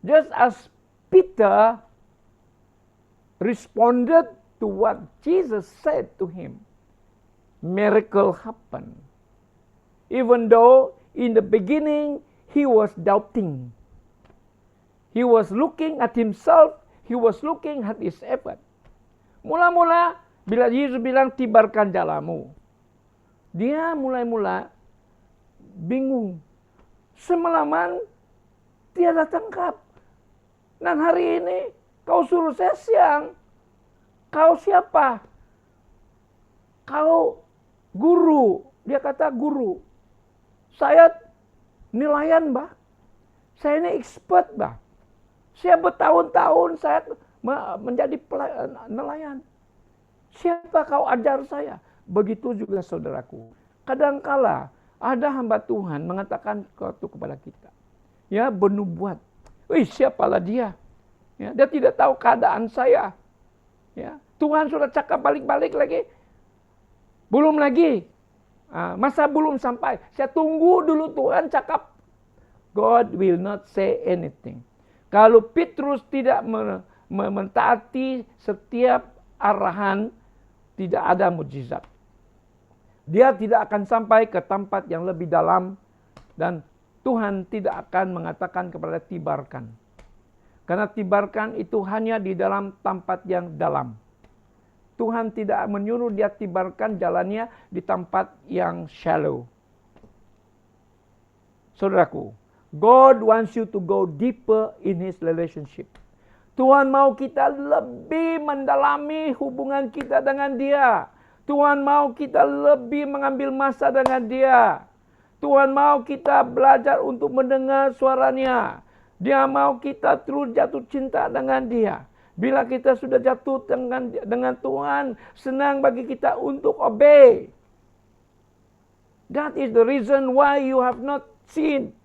Just as Peter responded to what Jesus said to him, miracle happened. Even though in the beginning he was doubting. He was looking at himself, he was looking at his effort. Mula-mula bila Yesus bilang tibarkan jalamu, dia mulai-mula bingung. Semalaman tiada tangkap. Dan hari ini kau suruh saya siang. Kau siapa? Kau guru. Dia kata guru. Saya nelayan, Mbak. Saya ini expert, Mbak. Saya bertahun-tahun saya menjadi nelayan. Siapa kau ajar saya? Begitu juga saudaraku. Kadangkala ada hamba Tuhan mengatakan kepada kita, ya, bernubuat. Wih, siapalah dia? Ya, dia tidak tahu keadaan saya. Ya, Tuhan sudah cakap balik-balik lagi. Belum lagi. Masa belum sampai. Saya tunggu dulu Tuhan cakap. God will not say anything. Kalau Petrus tidak mentaati setiap arahan, tidak ada mukjizat. Dia tidak akan sampai ke tempat yang lebih dalam, dan Tuhan tidak akan mengatakan kepada tibarkan. Karena tibarkan itu hanya di dalam tempat yang dalam. Tuhan tidak menyuruh dia tibarkan jalannya di tempat yang shallow. Saudaraku, God wants you to go deeper in His relationship. Tuhan mau kita lebih mendalami hubungan kita dengan Dia. Tuhan mau kita lebih mengambil masa dengan Dia. Tuhan mau kita belajar untuk mendengar suaranya. Dia mau kita terus jatuh cinta dengan Dia. Bila kita sudah jatuh dengan Tuhan, senang bagi kita untuk obey. That is the reason why you have not seen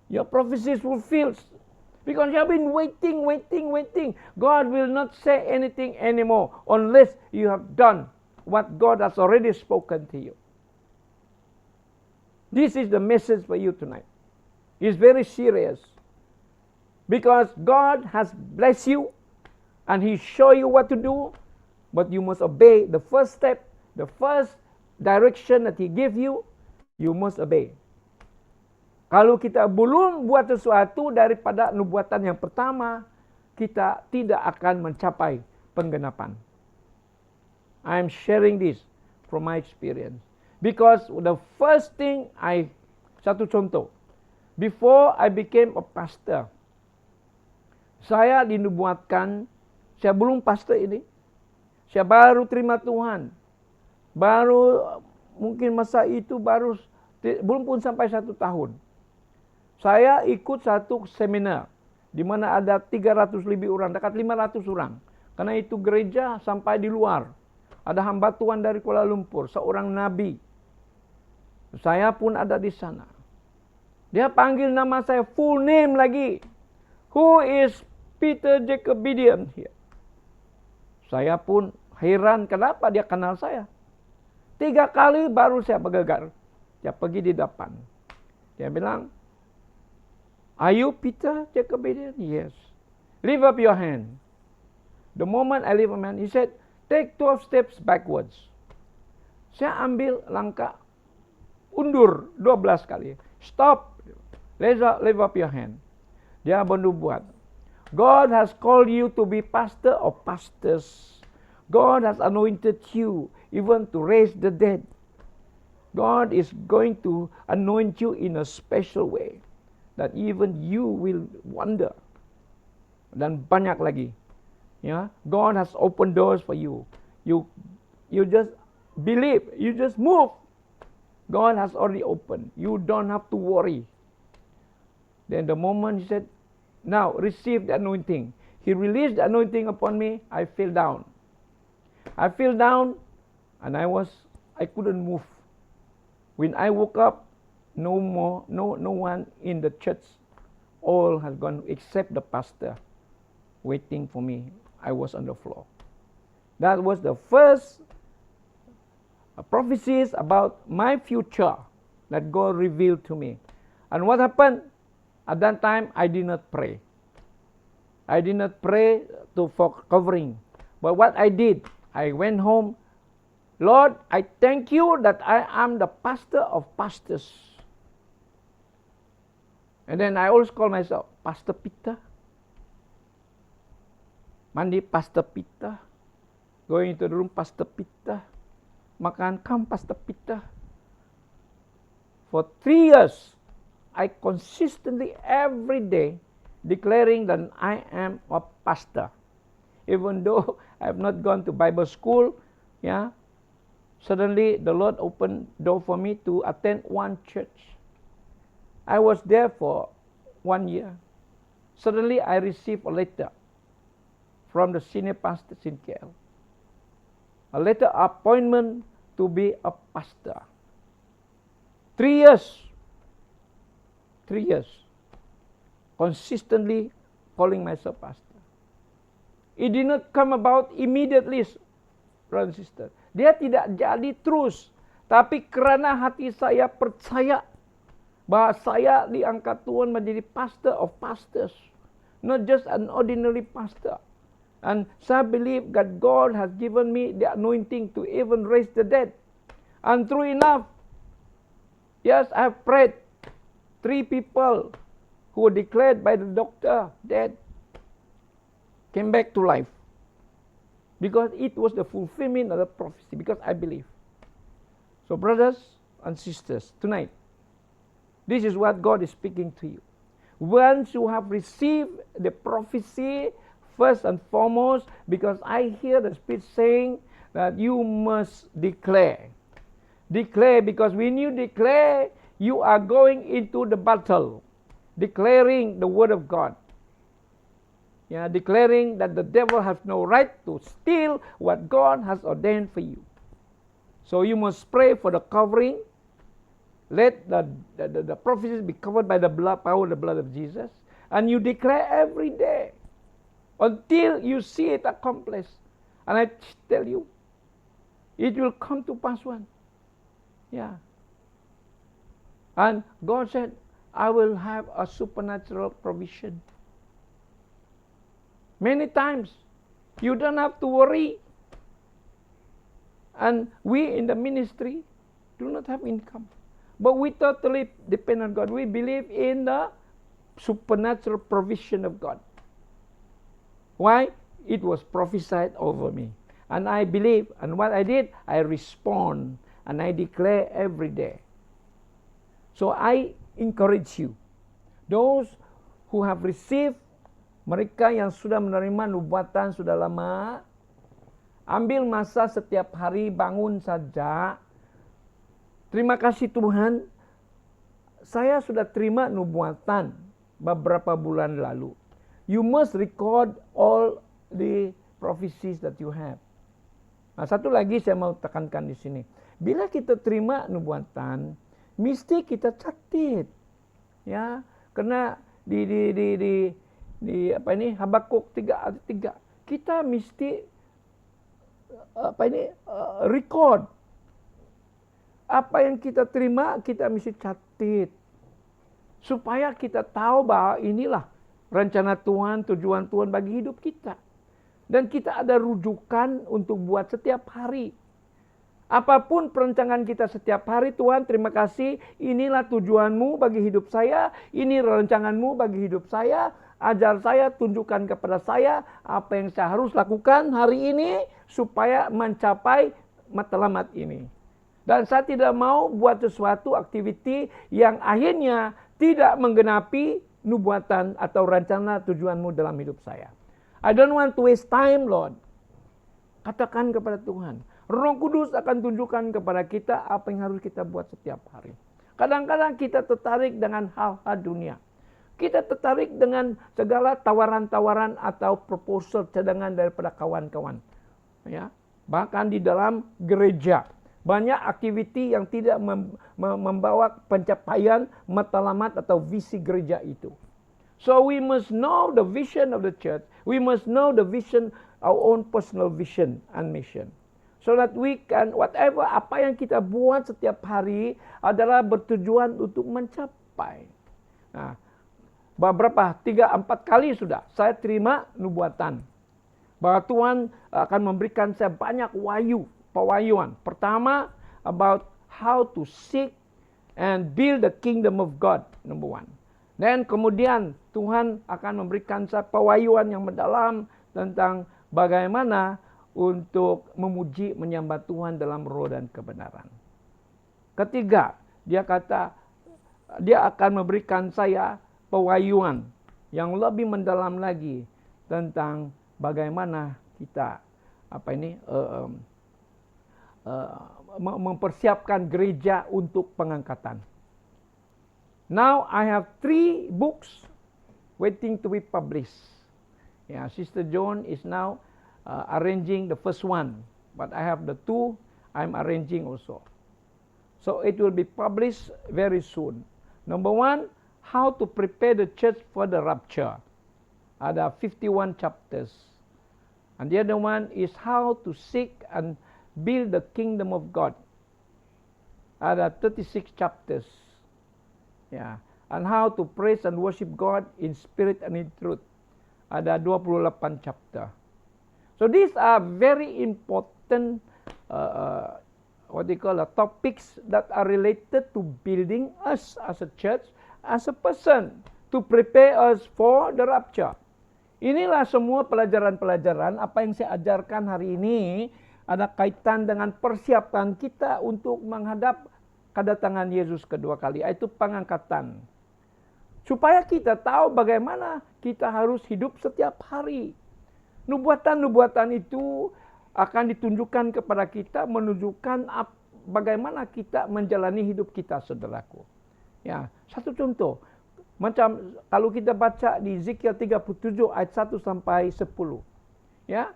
your prophecies fulfilled. Because you have been waiting. God will not say anything anymore unless you have done what God has already spoken to you. This is the message for you tonight. It's very serious. Because God has blessed you and He show you what to do, but you must obey the first step, the first direction that He give you, you must obey. Kalau kita belum buat sesuatu daripada nubuatan yang pertama, kita tidak akan mencapai penggenapan. I am sharing this from my experience. Because the first thing satu contoh, before I became a pastor, saya dinubuatkan, saya belum pastor ini, saya baru terima Tuhan. Mungkin masa itu belum pun sampai 1 tahun. Saya ikut satu seminar di mana ada 300 lebih orang, dekat 500 orang. Karena itu gereja sampai di luar. Ada hamba Tuhan dari Kuala Lumpur, seorang nabi. Saya pun ada di sana. Dia panggil nama saya full name lagi. Who is Peter Jacob Bidian here? Saya pun heran kenapa dia kenal saya. 3 kali baru saya bergegar. Dia pergi di depan. Dia bilang, "Are you Peter Jacob Bidian?" "Yes." "Lift up your hand." The moment I lift up my hand, he said, "Take 12 steps backwards." Saya ambil langkah undur 12 kali. "Stop. Lift up your hand." Dia bernubuat. God has called you to be pastor of pastors. God has anointed you even to raise the dead. God is going to anoint you in a special way that even you will wonder. Dan banyak lagi. Ya, God has opened doors for you. You just believe, you just move. God has already opened. You don't have to worry. Then the moment he said, "Now receive the anointing," he released the anointing upon me. I fell down. And I couldn't move. When I woke up, no one in the church. All has gone except the pastor waiting for me. I was on the floor. That was the first prophecies about my future that God revealed to me. And what happened? At that time, I did not pray. I did not pray for covering. But what I did, I went home. "Lord, I thank you that I am the pastor of pastors." And then I always call myself Pastor Peter. Mandi Pastor Peter. Going into the room, Pastor Peter. Makan, come Pastor Peter. For 3 years, I consistently every day declaring that I am a pastor. Even though I have not gone to Bible school, suddenly the Lord opened door for me to attend one church. I was there for 1 year. Suddenly I received a letter from the senior pastor in KL. a letter appointment to be a pastor. 3 years. 3 years. Consistently calling myself pastor. It did not come about immediately, brother and sister. Dia tidak jadi terus. Tapi kerana hati saya percaya bahwa saya diangkat Tuhan menjadi pastor of pastors. Not just an ordinary pastor. And saya believe that God has given me the anointing to even raise the dead. And true enough, yes, I have prayed. 3 people who were declared by the doctor dead came back to life. Because it was the fulfillment of the prophecy. Because I believe. So brothers and sisters, tonight, this is what God is speaking to you. Once you have received the prophecy, first and foremost, because I hear the Spirit saying that you must declare. Declare, because when you declare, you are going into the battle. Declaring the word of God. Yeah, declaring that the devil has no right to steal what God has ordained for you. So you must pray for the covering. Let the prophecies be covered by the blood, power of the blood of Jesus. And you declare every day until you see it accomplished. And I tell you, it will come to pass one. Yeah. And God said, I will have a supernatural provision. Many times, you don't have to worry. And we in the ministry do not have income. But we totally depend on God. We believe in the supernatural provision of God. Why? It was prophesied over me. And I believe, and what I did, I respond. And I declare every day. So I encourage you. Those who have received, mereka yang sudah menerima nubuatan sudah lama, ambil masa setiap hari, bangun saja. Terima kasih Tuhan, saya sudah terima nubuatan beberapa bulan lalu. You must record all the prophecies that you have. Nah, satu lagi saya mau tekankan di sini. Bila kita terima nubuatan, mesti kita catat. Ya, karena di Habakuk 3:3 kita mesti record. Apa yang kita terima, kita mesti catat. Supaya kita tahu bahwa inilah rencana Tuhan, tujuan Tuhan bagi hidup kita. Dan kita ada rujukan untuk buat setiap hari. Apapun perencanaan kita setiap hari, Tuhan terima kasih, inilah tujuanmu bagi hidup saya, ini rencanganmu bagi hidup saya, ajar saya, tunjukkan kepada saya apa yang saya harus lakukan hari ini supaya mencapai matlamat ini. Dan saya tidak mau buat sesuatu aktiviti yang akhirnya tidak menggenapi nubuatan atau rencana tujuanmu dalam hidup saya. I don't want to waste time, Lord. Katakan kepada Tuhan. Roh Kudus akan tunjukkan kepada kita apa yang harus kita buat setiap hari. Kadang-kadang kita tertarik dengan hal-hal dunia. Kita tertarik dengan segala tawaran-tawaran atau proposal cadangan daripada kawan-kawan. Ya, bahkan di dalam gereja. Banyak aktiviti yang tidak membawa pencapaian matlamat atau visi gereja itu. So we must know the vision of the church. We must know the vision, our own personal vision and mission. So that we can, whatever, apa yang kita buat setiap hari adalah bertujuan untuk mencapai. Nah, beberapa 3-4 kali sudah saya terima nubuatan. Bahwa Tuhan akan memberikan saya banyak pewahyuan. Pertama, about how to seek and build the kingdom of God, number 1. Dan kemudian Tuhan akan memberikan saya pewahyuan yang mendalam tentang bagaimana untuk memuji, menyembah Tuhan dalam roh dan kebenaran. Ketiga, dia kata, dia akan memberikan saya pewahyuan yang lebih mendalam lagi tentang bagaimana kita mempersiapkan gereja untuk pengangkatan. Now I have 3 books waiting to be published. Yeah, Sister Joan is now arranging the first one. but I have the 2 I'm arranging also. So it will be published very soon. Number 1, how to prepare the church for the rapture. Ada 51 chapters. And the other one is how to seek and build the kingdom of God. Ada 36 chapters. Ya. And how to praise and worship God in spirit and in truth. Ada 28 chapter. So these are very important topics that are related to building us as a church, as a person, to prepare us for the rapture. Inilah semua pelajaran-pelajaran apa yang saya ajarkan hari ini ada kaitan dengan persiapan kita untuk menghadap kedatangan Yesus kedua kali, yaitu pengangkatan. Supaya kita tahu bagaimana kita harus hidup setiap hari. Nubuatan-nubuatan itu akan ditunjukkan kepada kita, menunjukkan bagaimana kita menjalani hidup kita, saudaraku. Ya, satu contoh. Macam kalau kita baca di Ezekiel 37 ayat 1 sampai 10. Ya.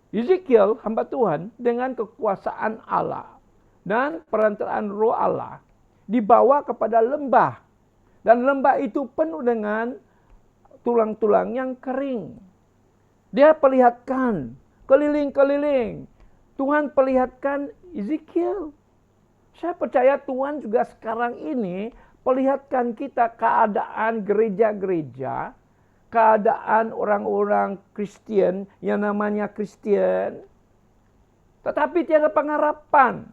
Ezekiel hamba Tuhan dengan kekuasaan Allah dan perantaraan Roh Allah dibawa kepada lembah. Dan lembah itu penuh dengan tulang-tulang yang kering. Dia perlihatkan keliling-keliling. Tuhan perlihatkan Ezekiel. Saya percaya Tuhan juga sekarang ini perlihatkan kita keadaan gereja-gereja, keadaan orang-orang Kristen yang namanya Kristen, tetapi tiada pengharapan.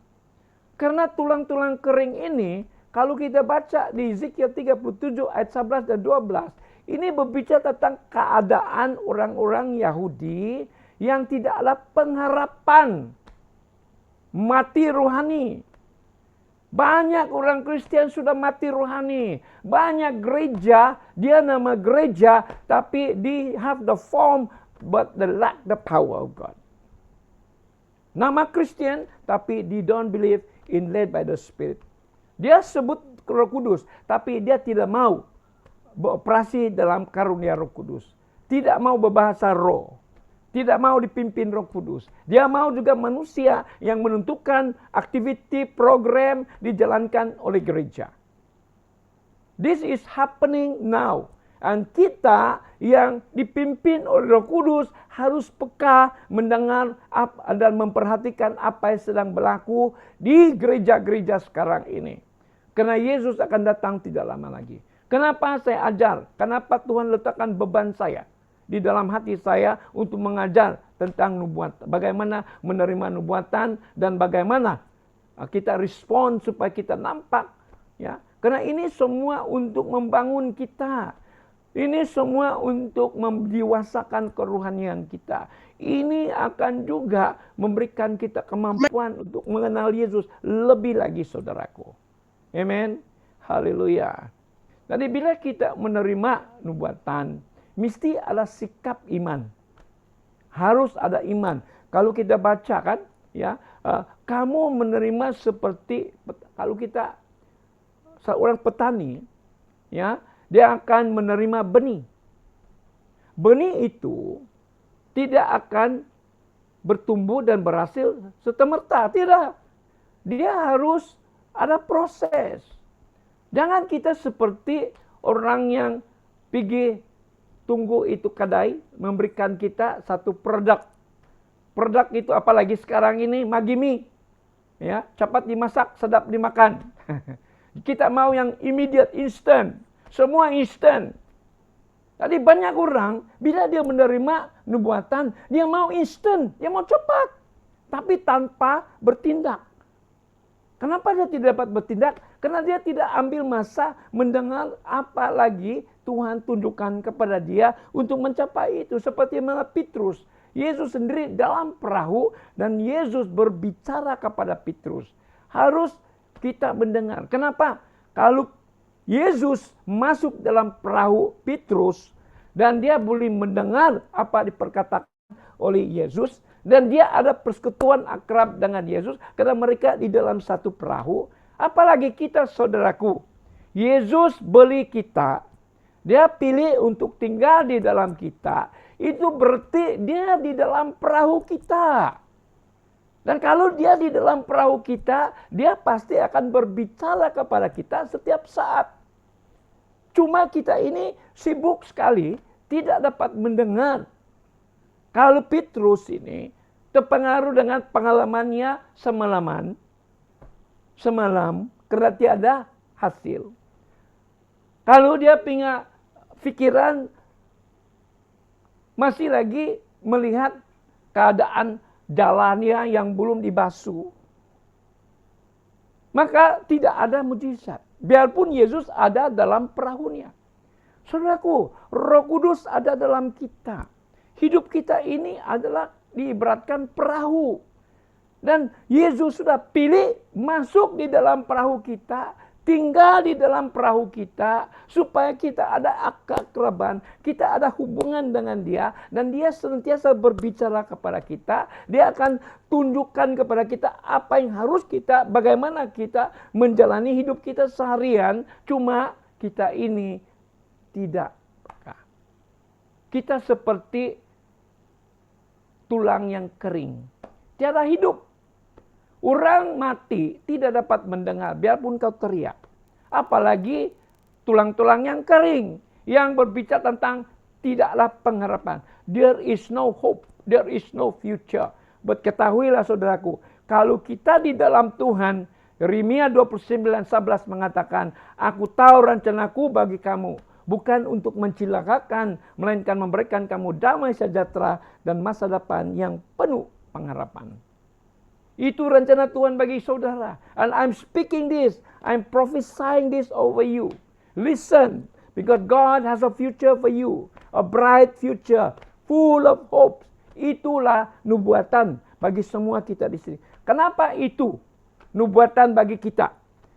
Karena tulang-tulang kering ini, kalau kita baca di Ezekiel 37 ayat 11 dan 12, ini berbicara tentang keadaan orang-orang Yahudi yang tidak ada pengharapan, mati rohani. Banyak orang Kristen sudah mati rohani. Banyak gereja, dia nama gereja, tapi they have the form, but they lack the power of God. Nama Kristen, tapi they don't believe in led by the Spirit. Dia sebut Roh Kudus, tapi dia tidak mau beroperasi dalam karunia Roh Kudus. Tidak mau berbahasa roh. Tidak mau dipimpin Roh Kudus. Dia mau juga manusia yang menentukan aktiviti, program dijalankan oleh gereja. This is happening now. Dan kita yang dipimpin oleh Roh Kudus harus peka mendengar dan memperhatikan apa yang sedang berlaku di gereja-gereja sekarang ini. Karena Yesus akan datang tidak lama lagi. Kenapa saya ajar? Kenapa Tuhan letakkan beban saya di dalam hati saya untuk mengajar tentang nubuatan. Bagaimana menerima nubuatan dan bagaimana kita respon supaya kita nampak. Ya. Karena ini semua untuk membangun kita. Ini semua untuk mendewasakan kerohanian kita. Ini akan juga memberikan kita kemampuan untuk mengenal Yesus lebih lagi, saudaraku. Amen. Haleluya. Jadi bila kita menerima nubuatan, mesti ada sikap iman. Harus ada iman. Kalau kita baca kan, ya, kamu menerima seperti kalau kita seorang petani, ya, dia akan menerima benih. Benih itu tidak akan bertumbuh dan berhasil serta-merta, tidak. Dia harus ada proses. Jangan kita seperti orang yang pergi tunggu itu kedai memberikan kita satu produk. Produk itu apalagi sekarang ini magimi. Ya, cepat dimasak, sedap dimakan. Kita mau yang immediate, instant. Semua instant. Jadi banyak orang bila dia menerima nubuatan, dia mau instant, dia mau cepat. Tapi tanpa bertindak. Kenapa dia tidak dapat bertindak? Karena dia tidak ambil masa mendengar apa lagi Tuhan tunjukkan kepada dia untuk mencapai itu. Seperti mana Petrus. Yesus sendiri dalam perahu dan Yesus berbicara kepada Petrus. Harus kita mendengar. Kenapa? Kalau Yesus masuk dalam perahu Petrus dan dia boleh mendengar apa diperkatakan oleh Yesus. Dan dia ada persekutuan akrab dengan Yesus. Karena mereka di dalam satu perahu. Apalagi kita, saudaraku. Yesus beli kita. Dia pilih untuk tinggal di dalam kita. Itu berarti dia di dalam perahu kita. Dan kalau dia di dalam perahu kita, dia pasti akan berbicara kepada kita setiap saat. Cuma kita ini sibuk sekali, tidak dapat mendengar. Kalau Petrus ini terpengaruh dengan pengalamannya semalam, karena tiada hasil. Kalau dia punya pikiran masih lagi melihat keadaan jalannya yang belum dibasuh, maka tidak ada mujizat. Biarpun Yesus ada dalam perahunya. Saudaraku, Roh Kudus ada dalam kita. Hidup kita ini adalah diibaratkan perahu. Dan Yesus sudah pilih masuk di dalam perahu kita, tinggal di dalam perahu kita, supaya kita ada keakraban, kita ada hubungan dengan dia, dan dia senantiasa berbicara kepada kita. Dia akan tunjukkan kepada kita apa yang harus kita, bagaimana kita menjalani hidup kita seharian. Cuma kita ini tidak. Kita seperti tulang yang kering, tiada hidup. Orang mati tidak dapat mendengar, biarpun kau teriak. Apalagi tulang-tulang yang kering, yang berbicara tentang tidaklah pengharapan. There is no hope, there is no future. But ketahuilah saudaraku, kalau kita di dalam Tuhan, Yeremia 29:11 mengatakan, aku tahu rencanaku bagi kamu, bukan untuk mencilakakan, melainkan memberikan kamu damai sejahtera dan masa depan yang penuh pengharapan. Itu rencana Tuhan bagi saudara. And I'm speaking this, I'm prophesying this over you. Listen, because God has a future for you, a bright future, full of hope. Itulah nubuatan bagi semua kita di sini. Kenapa itu nubuatan bagi kita?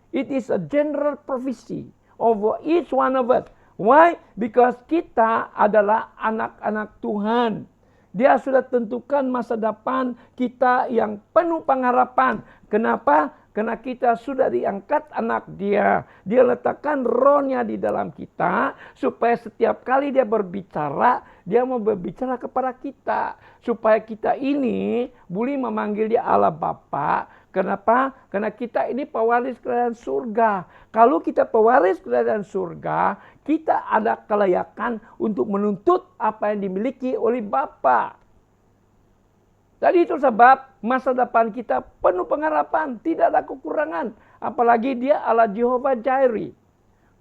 It is a general prophecy over each one of us. Why? Because kita adalah anak-anak Tuhan. Dia sudah tentukan masa depan kita yang penuh pengharapan. Kenapa? Karena kita sudah diangkat anak dia. Dia letakkan rohnya di dalam kita. Supaya setiap kali dia berbicara, dia mau berbicara kepada kita. Supaya kita ini boleh memanggil dia Allah Bapa. Kenapa? Karena kita ini pewaris kerajaan surga. Kalau kita pewaris kerajaan surga, kita ada kelayakan untuk menuntut apa yang dimiliki oleh Bapa. Jadi itu sebab masa depan kita penuh pengharapan, tidak ada kekurangan. Apalagi dia Allah Jehovah Jireh.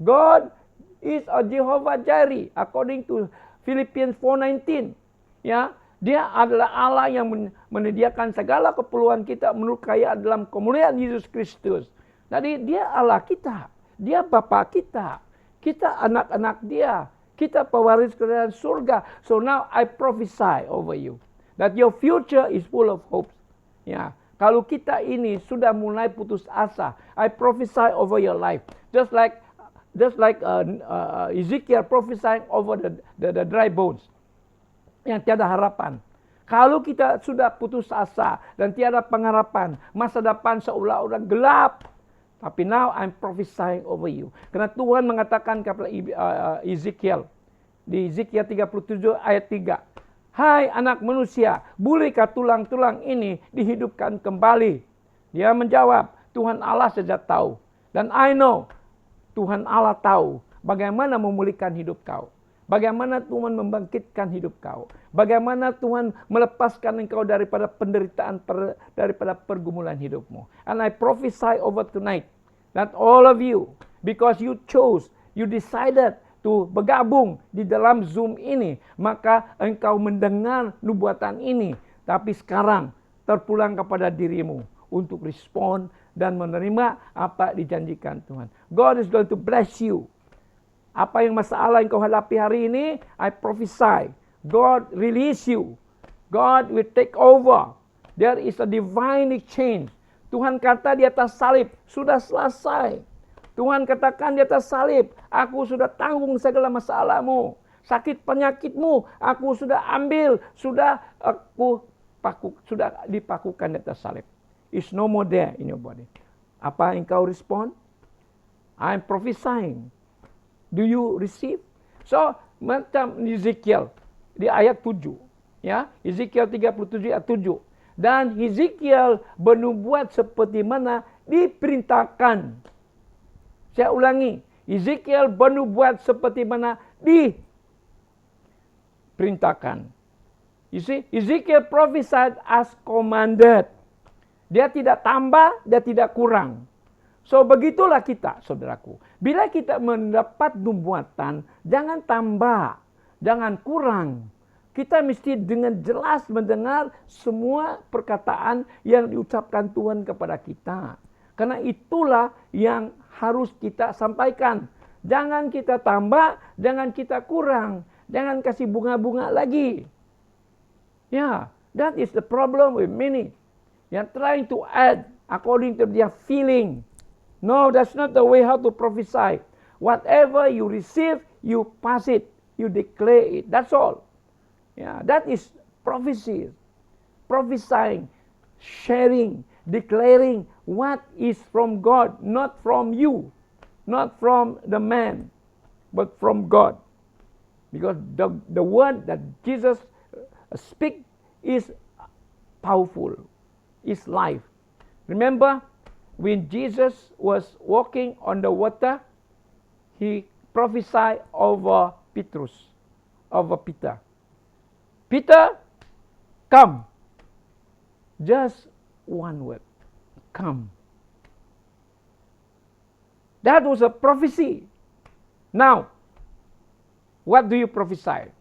God is a Jehovah Jireh according to Philippians 4:19. Ya, dia adalah Allah yang menyediakan segala keperluan kita menurut kaya dalam kemuliaan Yesus Kristus. Jadi dia Allah kita, dia Bapa kita. Kita anak-anak dia. Kita pewaris kerajaan surga. So now I prophesy over you that your future is full of hope. Ya, kalau kita ini sudah mulai putus asa, I prophesy over your life. Just like Ezekiel prophesying over the dry bones. Yang tiada harapan. Kalau kita sudah putus asa dan tiada pengharapan, masa depan seolah-olah gelap. Tapi now I'm prophesying over you. Karena Tuhan mengatakan kepada Ezekiel, di Ezekiel 37 ayat 3. Hai anak manusia, bolehkah tulang-tulang ini dihidupkan kembali? Dia menjawab, Tuhan Allah saja tahu. Dan I know, Tuhan Allah tahu bagaimana memulihkan hidup kau. Bagaimana Tuhan membangkitkan hidup kau. Bagaimana Tuhan melepaskan engkau daripada penderitaan, daripada pergumulan hidupmu. And I prophesy over tonight that all of you, because you chose, you decided to bergabung di dalam Zoom ini, maka engkau mendengar nubuatan ini. Tapi sekarang terpulang kepada dirimu untuk respon dan menerima apa dijanjikan Tuhan. God is going to bless you. Apa yang masalah yang kau hadapi hari ini, I prophesy. God release you. God will take over. There is a divine exchange. Tuhan kata di atas salib, sudah selesai. Tuhan katakan di atas salib, aku sudah tanggung segala masalahmu. Sakit penyakitmu, aku sudah ambil. Sudah dipakukan di atas salib. It's no more there in your body. Apa yang kau respond? I'm prophesying. Do you receive? So, macam Ezekiel di ayat 7. Ya, Ezekiel 37 ayat 7. Dan Hezekiel bernubuat seperti mana diperintahkan. Saya ulangi, Hezekiel bernubuat seperti mana diperintahkan. You see, Ezekiel prophesied as commanded. Dia tidak tambah, dia tidak kurang. So begitulah kita, saudaraku. Bila kita mendapat nubuatan, jangan tambah, jangan kurang. Kita mesti dengan jelas mendengar semua perkataan yang diucapkan Tuhan kepada kita. Karena itulah yang harus kita sampaikan. Jangan kita tambah, jangan kita kurang. Jangan kasih bunga-bunga lagi. Yeah, that is the problem with many. You're trying to add according to their feeling. No, that's not the way how to prophesy. Whatever you receive, you pass it. You declare it. That's all. Yeah, that is prophecy. Prophesying, sharing, declaring what is from God, not from you, not from the man, but from God. Because the word that Jesus speak is powerful, is life. Remember, when Jesus was walking on the water, he prophesied over Peter. Peter, come. Just one word, come. That was a prophecy. Now, what do you prophesy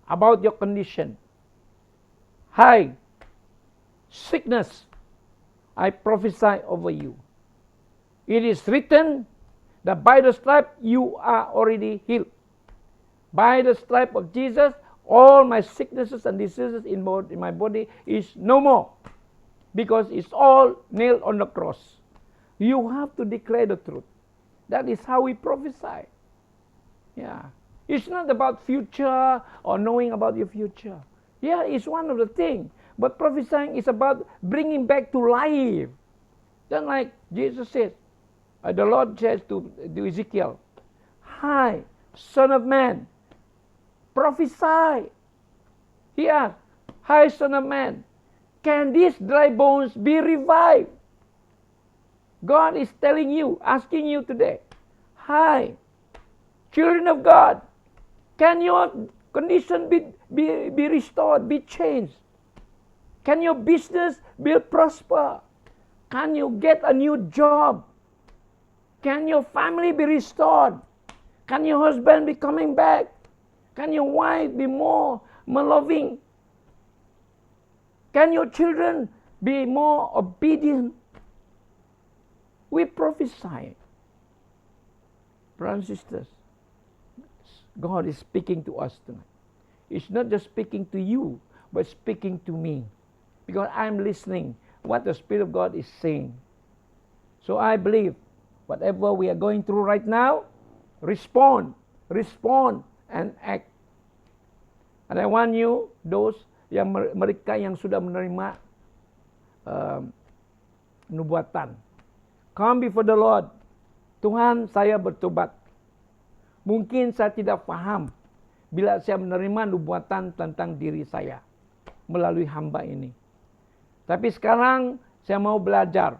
about your condition? Hi, sickness, I prophesy over you. It is written that by the stripe you are already healed. By the stripe of Jesus, all my sicknesses and diseases in my body is no more. Because it's all nailed on the cross. You have to declare the truth. That is how we prophesy. Yeah. It's not about future or knowing about your future. Yeah, it's one of the things. But prophesying is about bringing back to life. Just like Jesus says, the Lord says to Ezekiel, hi, son of man, prophesy. He asked, hi, son of man, can these dry bones be revived? God is telling you, asking you today, hi, children of God, can your condition be restored, be changed? Can your business be prosper? Can you get a new job? Can your family be restored? Can your husband be coming back? Can your wife be more loving? Can your children be more obedient? We prophesy. Brothers and sisters, God is speaking to us tonight. It's not just speaking to you, but speaking to me. Because I'm listening what the Spirit of God is saying. So I believe whatever we are going through right now, respond, and act. And I want you, those mereka yang sudah menerima nubuatan, come before the Lord. Tuhan, saya bertobat. Mungkin saya tidak paham bila saya menerima nubuatan tentang diri saya melalui hamba ini. Tapi sekarang saya mau belajar.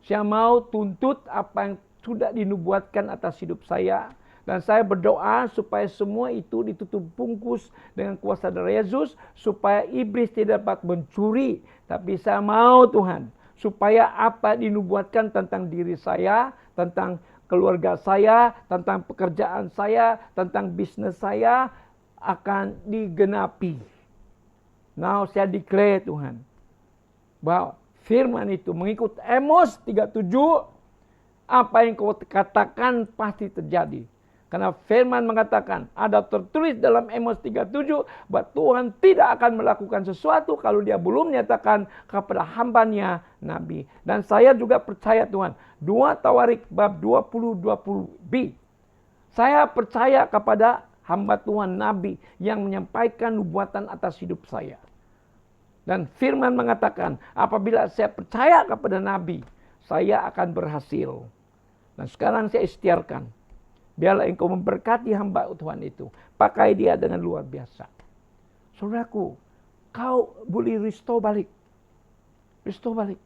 Saya mau tuntut apa yang sudah dinubuatkan atas hidup saya. Dan saya berdoa supaya semua itu ditutup bungkus dengan kuasa darah Yesus. Supaya iblis tidak dapat mencuri. Tapi saya mau Tuhan, supaya apa dinubuatkan tentang diri saya, tentang keluarga saya, tentang pekerjaan saya, tentang bisnis saya, akan digenapi. Now saya declare Tuhan, bahwa firman itu mengikut Amos 3:7, apa yang kau katakan pasti terjadi. Karena firman mengatakan, ada tertulis dalam Amos 3:7, bahwa Tuhan tidak akan melakukan sesuatu kalau dia belum menyatakan kepada hambanya Nabi. Dan saya juga percaya Tuhan, 2 Tawarik bab 20-20b. Saya percaya kepada hamba Tuhan Nabi yang menyampaikan nubuatan atas hidup saya. Dan firman mengatakan, apabila saya percaya kepada Nabi, saya akan berhasil. Dan sekarang saya ikhtiarkan, biarlah engkau memberkati hamba Tuhan itu. Pakai dia dengan luar biasa. Saudaraku, kau boleh restore balik. restore balik.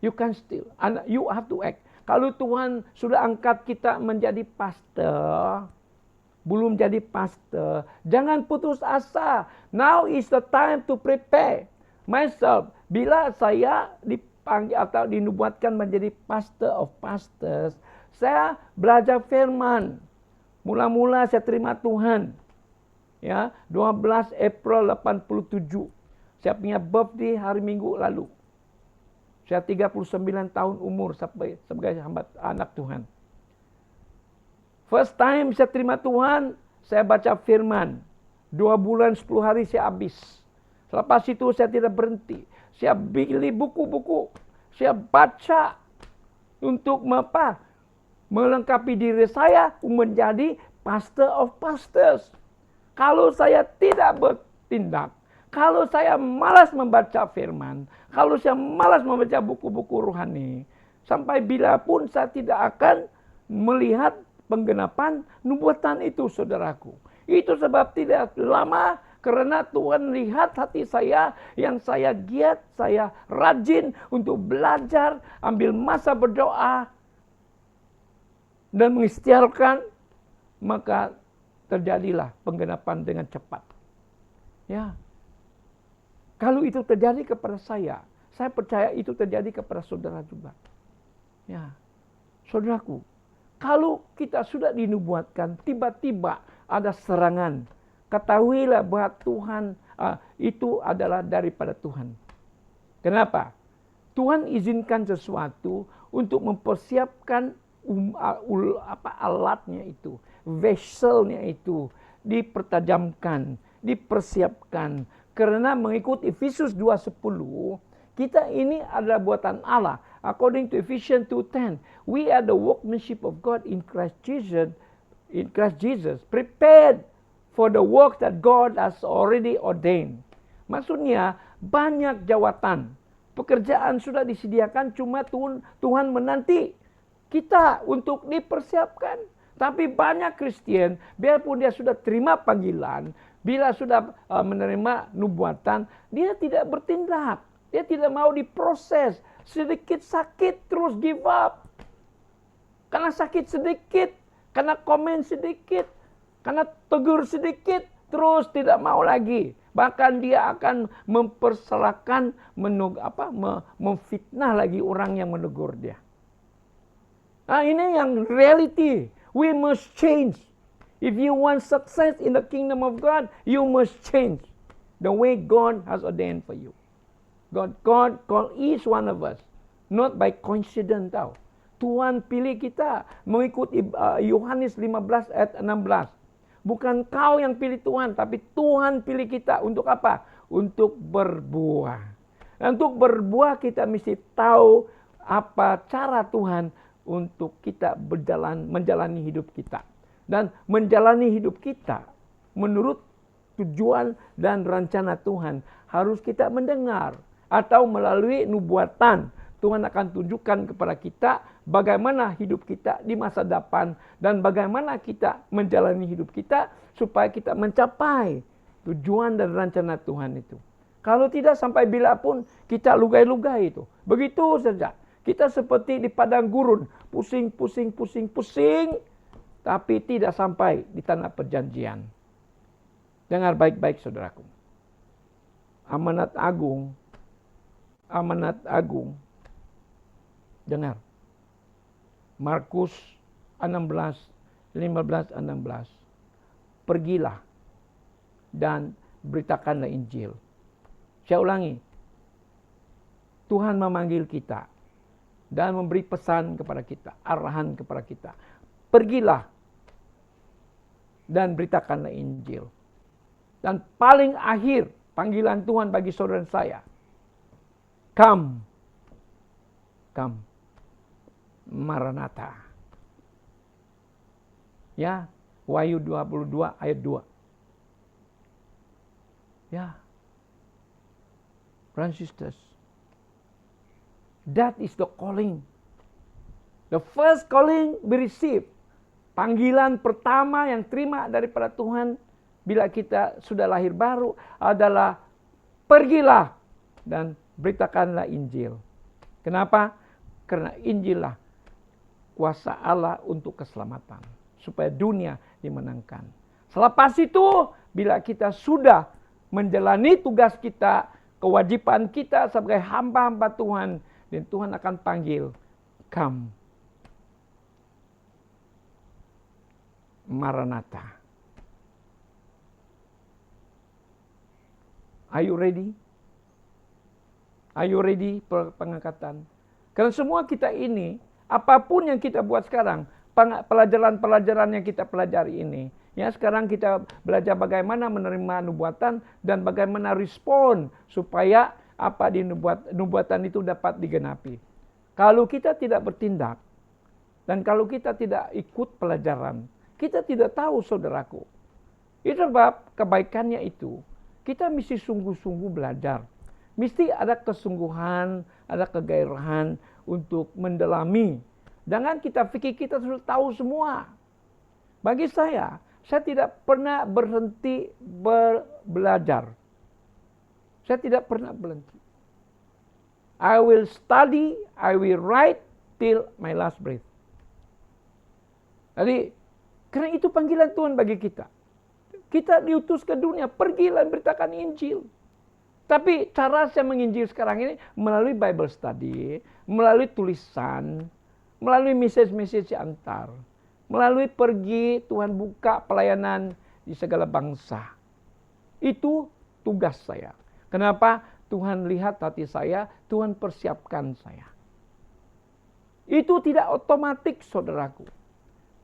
You can still, and you have to act. Kalau Tuhan sudah angkat kita menjadi pastor, belum jadi pastor, jangan putus asa. Now is the time to prepare myself. Bila saya dipanggil atau dinubuatkan menjadi pastor of pastors, saya belajar firman. Mula-mula saya terima Tuhan. Ya, 12 April 87. Saya punya birthday hari Minggu lalu. Saya 39 tahun umur sebagai hamba anak Tuhan. First time saya terima Tuhan, saya baca firman. 2 bulan 10 hari saya habis. Selepas itu saya tidak berhenti. Saya beli buku-buku. Saya baca untuk melengkapi diri saya menjadi pastor of pastors. Kalau saya tidak bertindak, kalau saya malas membaca firman, kalau saya malas membaca buku-buku rohani, sampai bila pun saya tidak akan melihat penggenapan nubuatan itu, saudaraku. Itu sebab tidak lama, karena Tuhan lihat hati saya yang saya giat, saya rajin untuk belajar, ambil masa berdoa, dan mengikhtiarkan, maka terjadilah penggenapan dengan cepat. Ya. Kalau itu terjadi kepada saya percaya itu terjadi kepada saudara juga. Ya. Saudaraku, kalau kita sudah dinubuatkan, tiba-tiba ada serangan, ketahuilah bahwa Tuhan itu adalah daripada Tuhan. Kenapa? Tuhan izinkan sesuatu untuk mempersiapkan alatnya itu, vesselnya itu dipertajamkan, dipersiapkan. Karena mengikut Efesus 2:10, kita ini adalah buatan Allah. According to Ephesians 2:10, we are the workmanship of God in Christ Jesus, prepared for the work that God has already ordained. Maksudnya banyak jawatan, pekerjaan sudah disediakan, cuma Tuhan menanti kita untuk dipersiapkan. Tapi banyak Kristen, biarpun dia sudah terima panggilan, bila sudah menerima nubuatan, dia tidak bertindak. Dia tidak mau diproses. Sedikit sakit terus give up. Karena sakit sedikit, karena komen sedikit, karena tegur sedikit, terus tidak mau lagi. Bahkan dia akan mempersalahkan, memfitnah lagi orang yang menegur dia. Nah, ini yang reality. We must change. If you want success in the kingdom of God, you must change the way God has ordained for you. God called each one of us, not by coincidence tau. Tuhan pilih kita mengikuti Yohanes 15 ayat 16. Bukan kau yang pilih Tuhan, tapi Tuhan pilih kita untuk apa? Untuk berbuah. Dan untuk berbuah kita mesti tahu apa cara Tuhan untuk kita menjalani hidup kita. Dan menjalani hidup kita menurut tujuan dan rencana Tuhan harus kita mendengar. Atau melalui nubuatan, Tuhan akan tunjukkan kepada kita bagaimana hidup kita di masa depan. Dan bagaimana kita menjalani hidup kita supaya kita mencapai tujuan dan rencana Tuhan itu. Kalau tidak, sampai bila pun kita lugai-lugai itu. Begitu saja. Kita seperti di padang gurun. Pusing, tapi tidak sampai di tanah perjanjian. Dengar baik-baik saudaraku. Amanat agung. Dengar. Markus 15:16. Pergilah dan beritakanlah Injil. Saya ulangi. Tuhan memanggil kita dan memberi pesan kepada kita, arahan kepada kita. Pergilah dan beritakanlah Injil. Dan paling akhir panggilan Tuhan bagi saudara saya. Come. Maranatha. Ya, Wahyu 22 ayat 2. Ya. Brothers and sisters. That is the calling. The first calling we receive. Panggilan pertama yang terima daripada Tuhan bila kita sudah lahir baru adalah pergilah dan beritakanlah Injil. Kenapa? Karena Injil lah kuasa Allah untuk keselamatan, supaya dunia dimenangkan. Selepas itu, bila kita sudah menjalani tugas kita, kewajiban kita sebagai hamba-hamba Tuhan, dan Tuhan akan panggil, come, Maranatha. Are you ready? Are you ready pengangkatan? Karena semua kita ini, apapun yang kita buat sekarang, pelajaran-pelajaran yang kita pelajari ini, ya sekarang kita belajar bagaimana menerima nubuatan dan bagaimana respon supaya apa di nubuatan itu dapat digenapi. Kalau kita tidak bertindak dan kalau kita tidak ikut pelajaran, kita tidak tahu, saudaraku. Itu sebab kebaikannya itu kita mesti sungguh-sungguh belajar. Mesti ada kesungguhan, ada kegairahan untuk mendalami. Jangan kita pikir kita sudah tahu semua. Bagi saya tidak pernah berhenti belajar. Saya tidak pernah berhenti. I will study, I will write till my last breath. Jadi, karena itu panggilan Tuhan bagi kita. Kita diutus ke dunia, pergilah beritakan Injil. Tapi cara saya menginjil sekarang ini melalui Bible study, melalui tulisan, melalui message-message antar, melalui pergi Tuhan buka pelayanan di segala bangsa. Itu tugas saya. Kenapa? Tuhan lihat hati saya, Tuhan persiapkan saya. Itu tidak otomatis, saudaraku.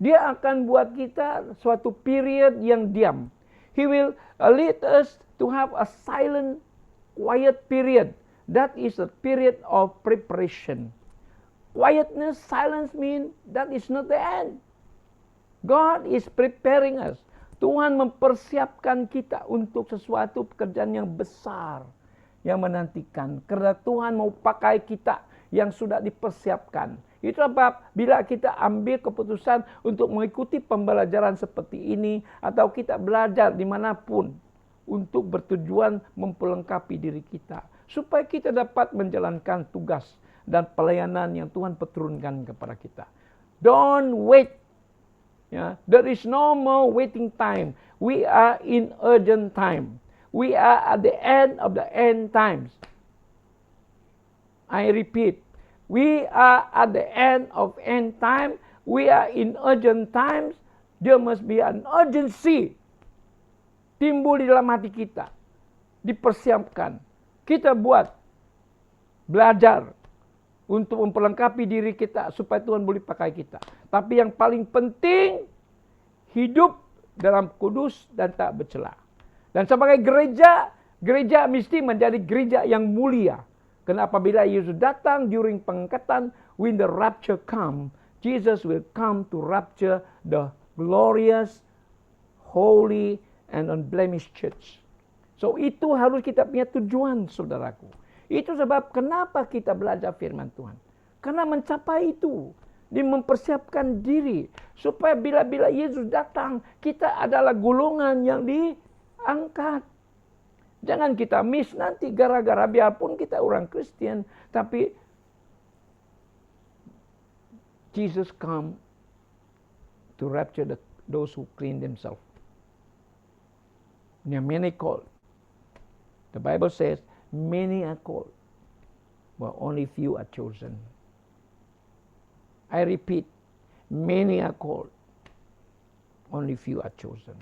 Dia akan buat kita suatu period yang diam. He will lead us to have a silent, quiet period. That is a period of preparation. Quietness, silence mean that is not the end. God is preparing us. Tuhan mempersiapkan kita untuk sesuatu pekerjaan yang besar yang menantikan. Karena Tuhan mau pakai kita yang sudah dipersiapkan. Itu sebab bila kita ambil keputusan untuk mengikuti pembelajaran seperti ini, atau kita belajar dimanapun, untuk bertujuan memperlengkapi diri kita, supaya kita dapat menjalankan tugas dan pelayanan yang Tuhan perturunkan kepada kita. Don't wait. Yeah, there is no more waiting time. We are in urgent time. We are at the end of the end times. I repeat, we are at the end of end time. We are in urgent times. There must be an urgency. Timbul di dalam hati kita. Dipersiapkan. Kita buat. Belajar. Untuk memperlengkapi diri kita. Supaya Tuhan boleh pakai kita. Tapi yang paling penting. Hidup dalam kudus dan tak bercela. Dan sebagai gereja. Gereja mesti menjadi gereja yang mulia. Karena apabila Yesus datang during pengangkatan, when the rapture come, Jesus will come to rapture the glorious, holy, and unblemished church. So itu harus kita punya tujuan, saudaraku. Itu sebab kenapa kita belajar firman Tuhan. Karena mencapai itu, dia mempersiapkan diri. Supaya bila-bila Yesus datang, kita adalah golongan yang diangkat. Jangan kita miss nanti gara-gara biarpun kita orang Kristen, tapi Jesus come to rapture those who clean themselves. There are many called. The Bible says, many are called, but only few are chosen. I repeat, many are called, only few are chosen.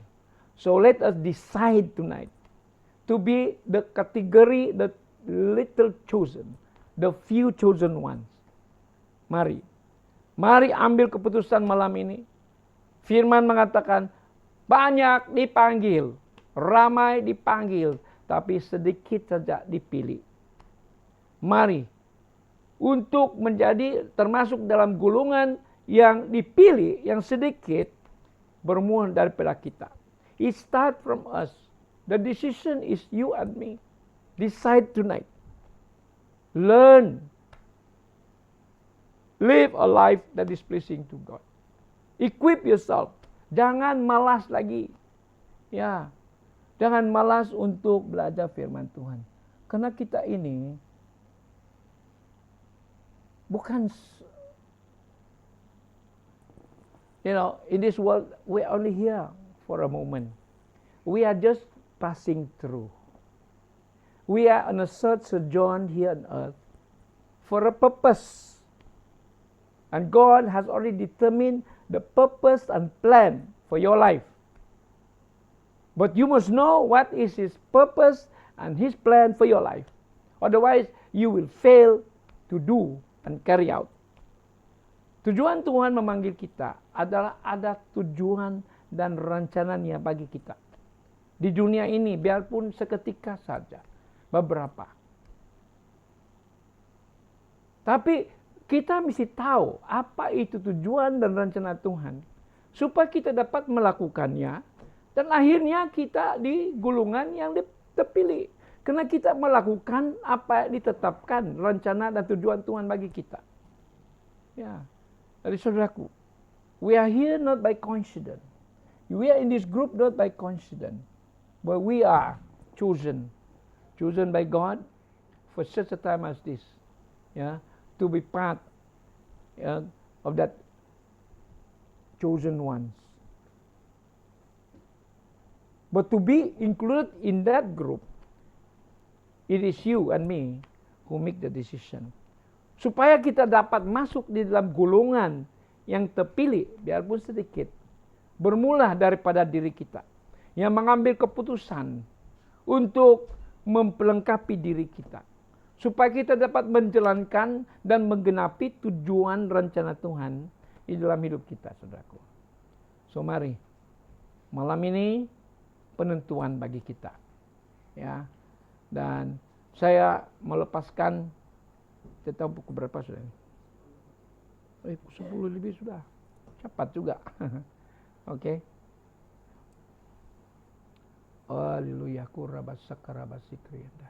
So let us decide tonight to be the category, the little chosen, the few chosen ones. Mari ambil keputusan malam ini. Firman mengatakan, banyak dipanggil, ramai dipanggil, tapi sedikit saja dipilih. Mari, untuk menjadi termasuk dalam golongan yang dipilih, yang sedikit, bermula daripada kita. It start from us. The decision is you and me. Decide tonight. Learn. Live a life that is pleasing to God. Equip yourself. Jangan malas lagi. Ya. Jangan malas untuk belajar firman Tuhan. Karena kita ini bukan, in this world we are only here for a moment. We are just passing through. We are on a short sojourn here on earth for a purpose. And God has already determined the purpose and plan for your life. But you must know what is His purpose and His plan for your life. Otherwise, you will fail to do and carry out. Tujuan Tuhan memanggil kita adalah ada tujuan dan rencananya bagi kita. Di dunia ini, biarpun seketika saja, beberapa. Tapi kita mesti tahu apa itu tujuan dan rencana Tuhan, supaya kita dapat melakukannya, dan akhirnya kita di golongan yang terpilih. Karena kita melakukan apa yang ditetapkan, rencana dan tujuan Tuhan bagi kita. Ya, dari saudaraku, we are here not by coincidence. We are in this group not by coincidence, but we are chosen by God for such a time as this. Yeah, to be part of that chosen ones. But to be included in that group, it is you and me who make the decision. Supaya kita dapat masuk di dalam golongan yang terpilih, biarpun sedikit, bermula daripada diri kita, yang mengambil keputusan untuk memperlengkapi diri kita, supaya kita dapat menjalankan dan menggenapi tujuan rencana Tuhan di dalam hidup kita, saudaraku. So mari, malam ini penentuan bagi kita, ya. Dan saya melepaskan, kita tahu pukul berapa sudah? 10 lebih sudah, cepat juga. Oke. Haleluya, kurabasakarabasikrianda.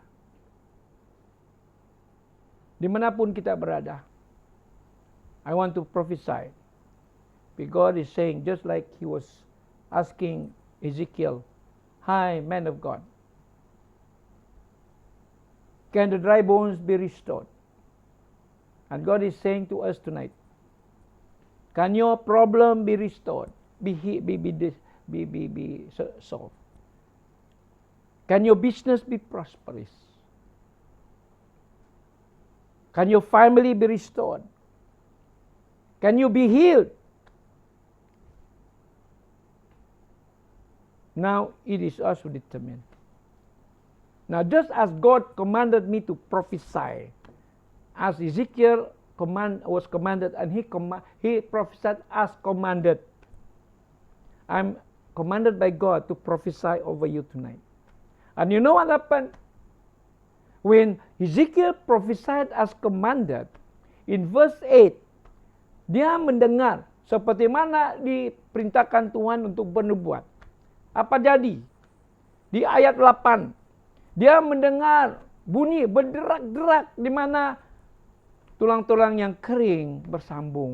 Dimanapun kita berada, I want to prophesy. Because God is saying, just like He was asking Ezekiel, "Hi, man of God, can the dry bones be restored?" And God is saying to us tonight, can your problem be restored? Be solved? Can your business be prosperous? Can your family be restored? Can you be healed? Now it is us who determine. Now just as God commanded me to prophesy, as Ezekiel was commanded, and he prophesied as commanded, I'm commanded by God to prophesy over you tonight. And you know what happened? When Ezekiel prophesied as commanded, in verse 8, dia mendengar seperti mana diperintahkan Tuhan untuk bernubuat. Apa jadi? Di ayat 8, dia mendengar bunyi berderak-derak di mana tulang-tulang yang kering bersambung.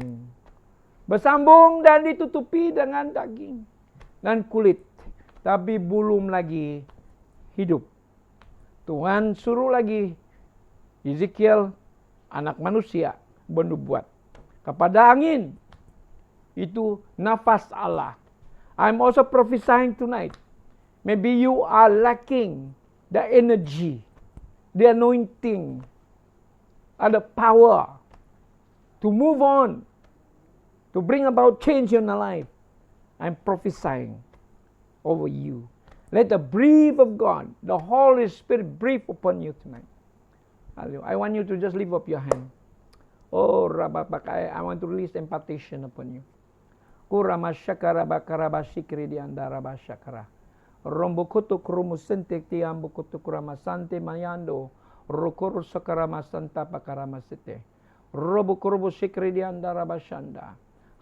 Bersambung dan ditutupi dengan daging dan kulit, tapi belum lagi hidup. Tuhan suruh lagi Ezekiel, anak manusia, bernubuat kepada angin. Itu nafas Allah. I'm also prophesying tonight. Maybe you are lacking the energy, the anointing, and the power to move on, to bring about change in your life. I'm prophesying over you. Let the breath of God, the Holy Spirit, breathe upon you tonight. I want you to just lift up your hand. Oh, Rabbakai, I want to release impartation upon you. Kurama shakara bakaraba shikri di andara bashakara. Rombokoto krumu sentek tiambokoto kurama sante mayando. Rokoro sakarama santa pakarama sete. Robokorbo shikri di andara bashanda.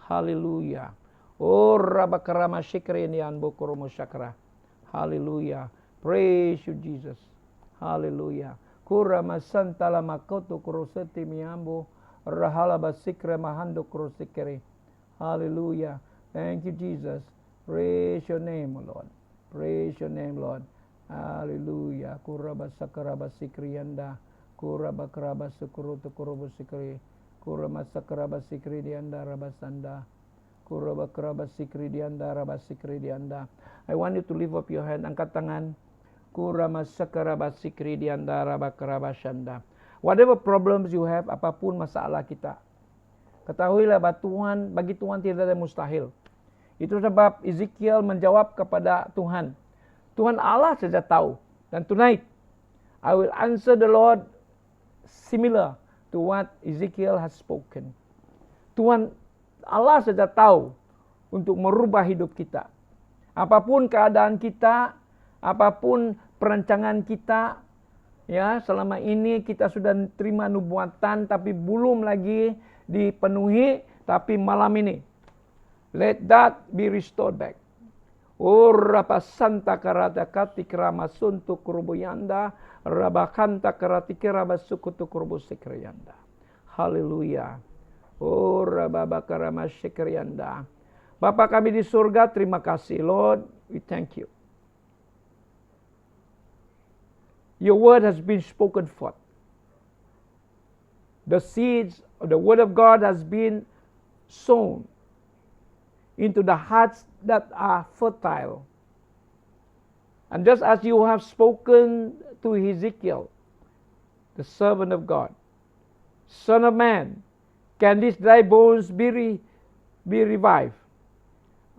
Hallelujah. Oh, rabakarama shikri di ambokoromo shakara. Hallelujah. Praise you, Jesus. Hallelujah. Kurama santa la makoto kurosete miambo. Rahala basikre mahando kurosikere. Hallelujah. Thank you, Jesus. Praise your name, Lord. Praise your name, Lord. Hallelujah. Kuraba sakaraba sikriyanda. Kuraba karaba sukurutu kurubu sikri. Kuramasakarabasi kridianda rabasanda. Kurabakarabasi kridianda rabasi kridianda. I want you to lift up your hand. Angkat tangan. Kuramasakarabasi kridianda rabakarabashanda. Whatever problems you have, apapun masalah kita, ketahuilah bahwa Tuhan, bagi Tuhan tidak ada mustahil. Itu sebab Ezekiel menjawab kepada Tuhan. Tuhan Allah saja tahu. Dan tonight, I will answer the Lord similar to what Ezekiel has spoken. Tuhan Allah saja tahu untuk merubah hidup kita. Apapun keadaan kita, apapun perancangan kita, ya, selama ini kita sudah terima nubuatan tapi belum lagi dipenuhi, tapi malam ini let that be restored back. Rapa santa karata katikra masuntu kurubuyanda rabakanta karatikira basukutu kurubusikriyanda. Haleluya. Rababakara masyikriyanda. Bapa kami di surga, terima kasih Lord, we thank you. Your word has been spoken forth. The seeds of the word of God has been sown into the hearts that are fertile. And just as you have spoken to Ezekiel, the servant of God, Son of man, can these dry bones be revived?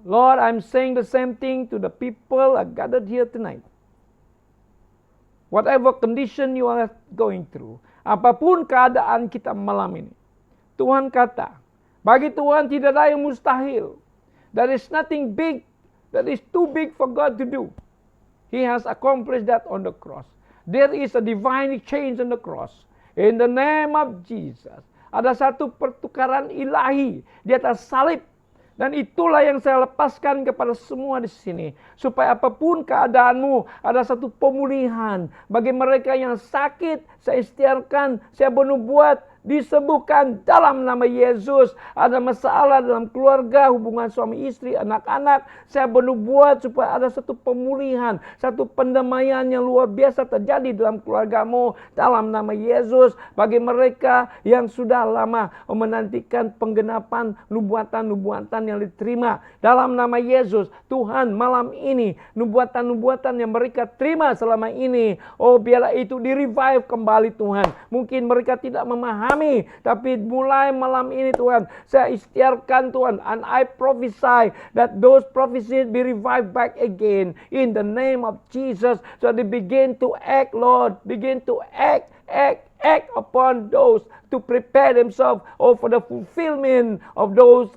Lord, I'm saying the same thing to the people are gathered here tonight. Whatever condition you are going through, apapun keadaan kita malam ini, Tuhan kata, bagi Tuhan tidak ada yang mustahil. There is nothing big that is too big for God to do. He has accomplished that on the cross. There is a divine change on the cross. In the name of Jesus. Ada satu pertukaran ilahi di atas salib. Dan itulah yang saya lepaskan kepada semua di sini. Supaya apapun keadaanmu, ada satu pemulihan. Bagi mereka yang sakit, saya istiarkan, saya bernubuat, disembuhkan dalam nama Yesus. Ada masalah dalam keluarga, hubungan suami istri, anak-anak, saya bernubuat supaya ada satu pemulihan, satu pendamaian yang luar biasa terjadi dalam keluargamu dalam nama Yesus. Bagi mereka yang sudah lama menantikan penggenapan nubuatan-nubuatan yang diterima dalam nama Yesus, Tuhan malam ini nubuatan-nubuatan yang mereka terima selama ini, oh biarlah itu di-revive kembali Tuhan. Mungkin mereka tidak memahami, tapi mulai malam ini Tuhan, saya istiarkan Tuhan, and I prophesy that those prophecies be revived back again in the name of Jesus. So they begin to act, Lord, begin to act upon those to prepare themselves for the fulfillment of those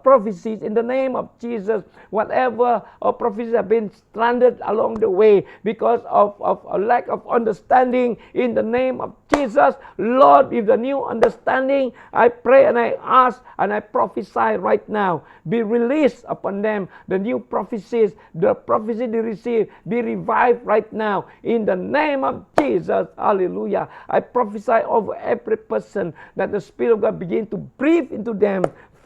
prophecies in the name of Jesus. Whatever prophecies have been stranded along the way because of a lack of understanding, in the name of Jesus, Lord, with the new understanding, I pray and I ask and I prophesy right now, be released upon them. The new prophecies, the prophecy they receive, be revived right now in the name of Jesus. Hallelujah. I prophesy over every person that the Spirit of God begin to breathe into them.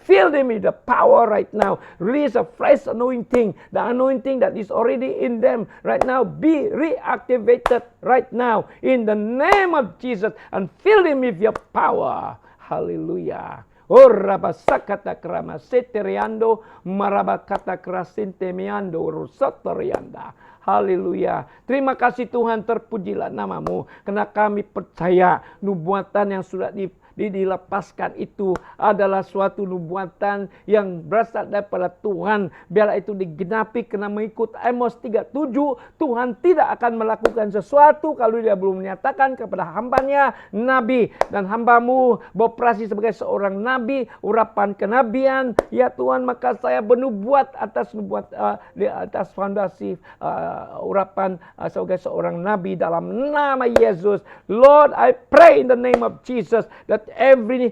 Fill them with the power right now. Release a fresh anointing. The anointing that is already in them right now be reactivated right now in the name of Jesus. And fill them with your power. Hallelujah. Oh rabasakata krama seteriando marabakata krasintemiando rusatorianda. Haleluya. Terima kasih Tuhan, terpujilah namamu. Karena kami percaya nubuatan yang sudah dilepaskan itu adalah suatu nubuatan yang berasal daripada Tuhan. Biarlah itu digenapi karena mengikut Amos 3:7. Tuhan tidak akan melakukan sesuatu kalau dia belum menyatakan kepada hambanya Nabi. Dan hambamu beroperasi sebagai seorang Nabi, urapan kenabian. Ya Tuhan, maka saya bernubuat atas di atas fondasi urapan sebagai seorang Nabi dalam nama Yesus. Lord, I pray in the name of Jesus that every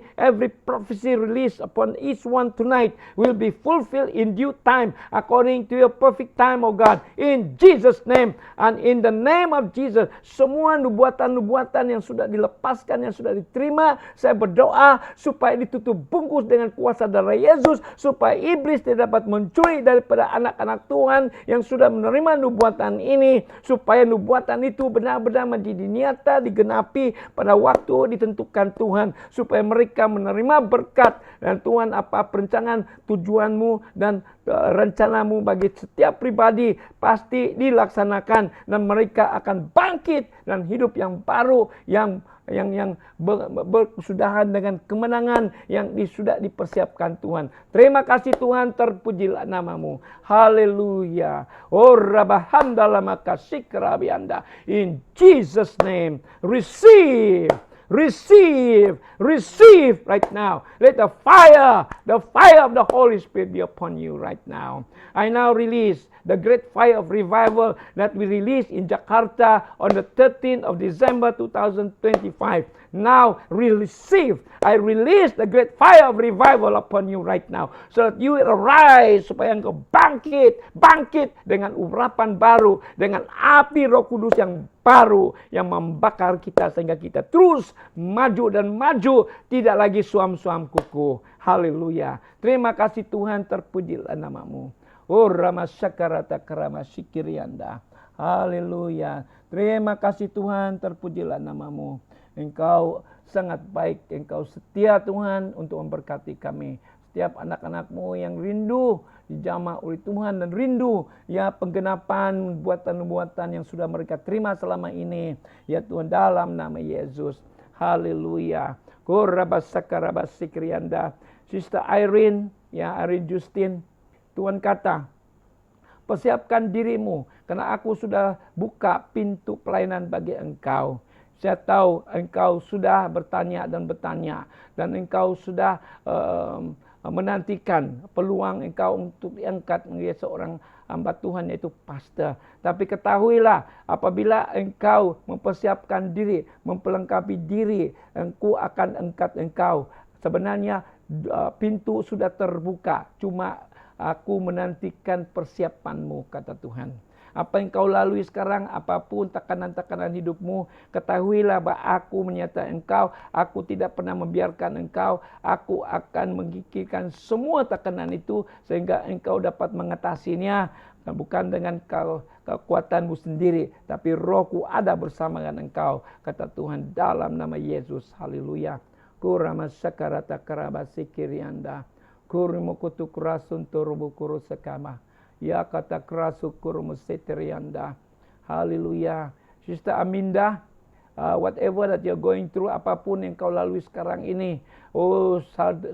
prophecy released upon each one tonight will be fulfilled in due time according to your perfect time, oh God, in Jesus' name. And in the name of Jesus, semua nubuatan-nubuatan yang sudah dilepaskan, yang sudah diterima, saya berdoa supaya ditutup bungkus dengan kuasa darah Yesus, supaya iblis tidak dapat mencuri daripada anak-anak Tuhan yang sudah menerima nubuatan ini, supaya nubuatan itu benar-benar menjadi nyata, digenapi pada waktu ditentukan Tuhan. supaya mereka menerima berkat. Dan Tuhan, apa perencanaan, tujuanmu dan rencanamu bagi setiap pribadi pasti dilaksanakan, dan mereka akan bangkit dan hidup yang baru, yang berkesudahan dengan kemenangan yang sudah dipersiapkan Tuhan. Terima kasih Tuhan, terpujilah namamu. Haleluya. Oh rabahanda maka sikrabianda. In Jesus name, receive right now. Let the fire of the Holy Spirit be upon you right now. I now release the great fire of revival that we released in Jakarta on the 13th of December 2025. Now I release the great fire of revival upon you right now, so that you will arise, supaya engkau bangkit dengan urapan baru, dengan api Roh Kudus yang baru yang membakar kita, sehingga kita terus maju dan maju, tidak lagi suam-suam kuku. Haleluya. Terima kasih Tuhan, terpujilah namamu. Oh Ramasakarata Karamasykirianda. Haleluya. Terima kasih Tuhan, terpujilah namamu. Engkau sangat baik, Engkau setia Tuhan untuk memberkati kami. Setiap anak-anak-Mu yang rindu dijamah oleh Tuhan, dan rindu ya penggenapan buatan-buatan yang sudah mereka terima selama ini. Ya Tuhan, dalam nama Yesus. Haleluya. Korabasakarabasikrianda. Sister Irene, ya Irene Justin, Tuhan kata, persiapkan dirimu, karena aku sudah buka pintu pelayanan bagi engkau. Saya tahu engkau sudah bertanya, dan engkau sudah menantikan peluang engkau untuk diangkat menjadi seorang hamba Tuhan, yaitu pastor. Tapi ketahuilah, apabila engkau mempersiapkan diri, memperlengkapi diri, aku akan angkat engkau. Sebenarnya pintu sudah terbuka, cuma aku menantikan persiapanmu, kata Tuhan. Apa yang kau lalui sekarang, apapun tekanan-tekanan hidupmu, ketahuilah bahwa aku menyertai engkau. Aku tidak pernah membiarkan engkau. Aku akan menggigitkan semua tekanan itu, sehingga engkau dapat mengatasinya. Bukan dengan kekuatanmu sendiri, tapi Rohku ada bersama dengan engkau, kata Tuhan, dalam nama Yesus. Haleluya. Kurama sakarata karabasikirianda. Kurimukutu kurasun turubu kurusekama. Ya kata kerasukur museterianda. Haleluya. Sister Aminda, whatever that you're going through, apapun yang kau lalui sekarang ini,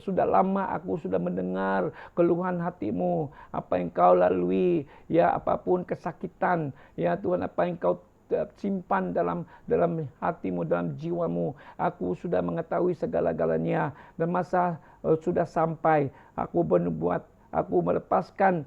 sudah lama aku sudah mendengar keluhan hatimu, apa yang kau lalui, ya apapun kesakitan, ya Tuhan, apa yang kau simpan dalam hatimu, dalam jiwamu, aku sudah mengetahui segala-galanya, dan masa sudah sampai. Aku bernubuat, aku melepaskan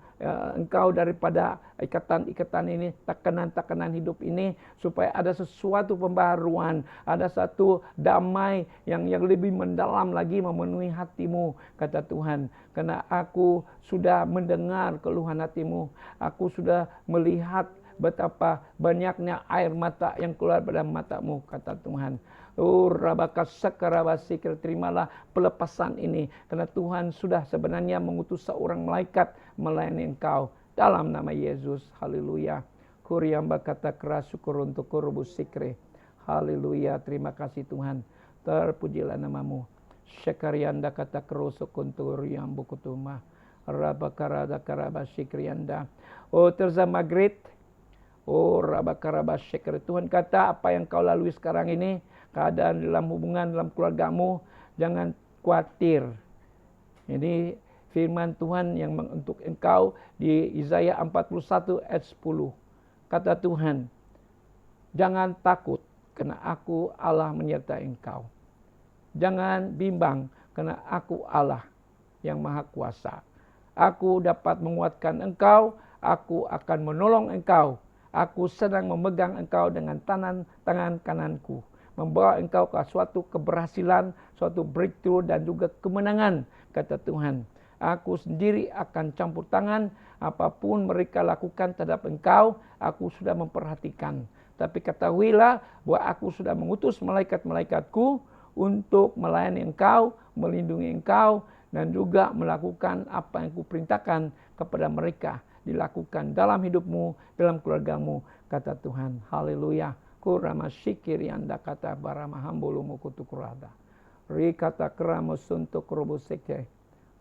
engkau daripada ikatan-ikatan ini, tekanan-tekanan hidup ini, supaya ada sesuatu pembaharuan, ada satu damai yang lebih mendalam lagi memenuhi hatimu, kata Tuhan. Karena aku sudah mendengar keluhan hatimu, aku sudah melihat betapa banyaknya air mata yang keluar pada matamu, kata Tuhan. Terimalah pelepasan ini, karena Tuhan sudah sebenarnya mengutus seorang malaikat melayani engkau, dalam nama Yesus. Haleluya. Kuriamba kata kerasukur untuk kurubus sikre. Haleluya. Terima kasih Tuhan, terpujilah namamu. Syakarianda kata kerusuk untuk yang bukutuma. Rabakarada karabasikrianda. Oh Terza Magret, oh Rabakarabashikre. Tuhan kata, apa yang kau lalui sekarang ini, keadaan dalam hubungan, dalam keluargamu, jangan khawatir. Ini firman Tuhan yang untuk engkau di Yesaya 41 ayat 10. Kata Tuhan, jangan takut, karena aku Allah menyertai engkau. Jangan bimbang, karena aku Allah yang maha kuasa. Aku dapat menguatkan engkau, aku akan menolong engkau. Aku sedang memegang engkau dengan tangan kananku, membawa engkau ke suatu keberhasilan, suatu breakthrough dan juga kemenangan, kata Tuhan. Aku sendiri akan campur tangan, apapun mereka lakukan terhadap engkau, aku sudah memperhatikan. Tapi ketahuilah bahwa aku sudah mengutus malaikat-malaikatku untuk melayani engkau, melindungi engkau, dan juga melakukan apa yang kuperintahkan kepada mereka dilakukan dalam hidupmu, dalam keluargamu, kata Tuhan. Haleluya. Kurama syikiri anda kata barama hambulumu kutukurada. Rikata kramo suntuk robo seke.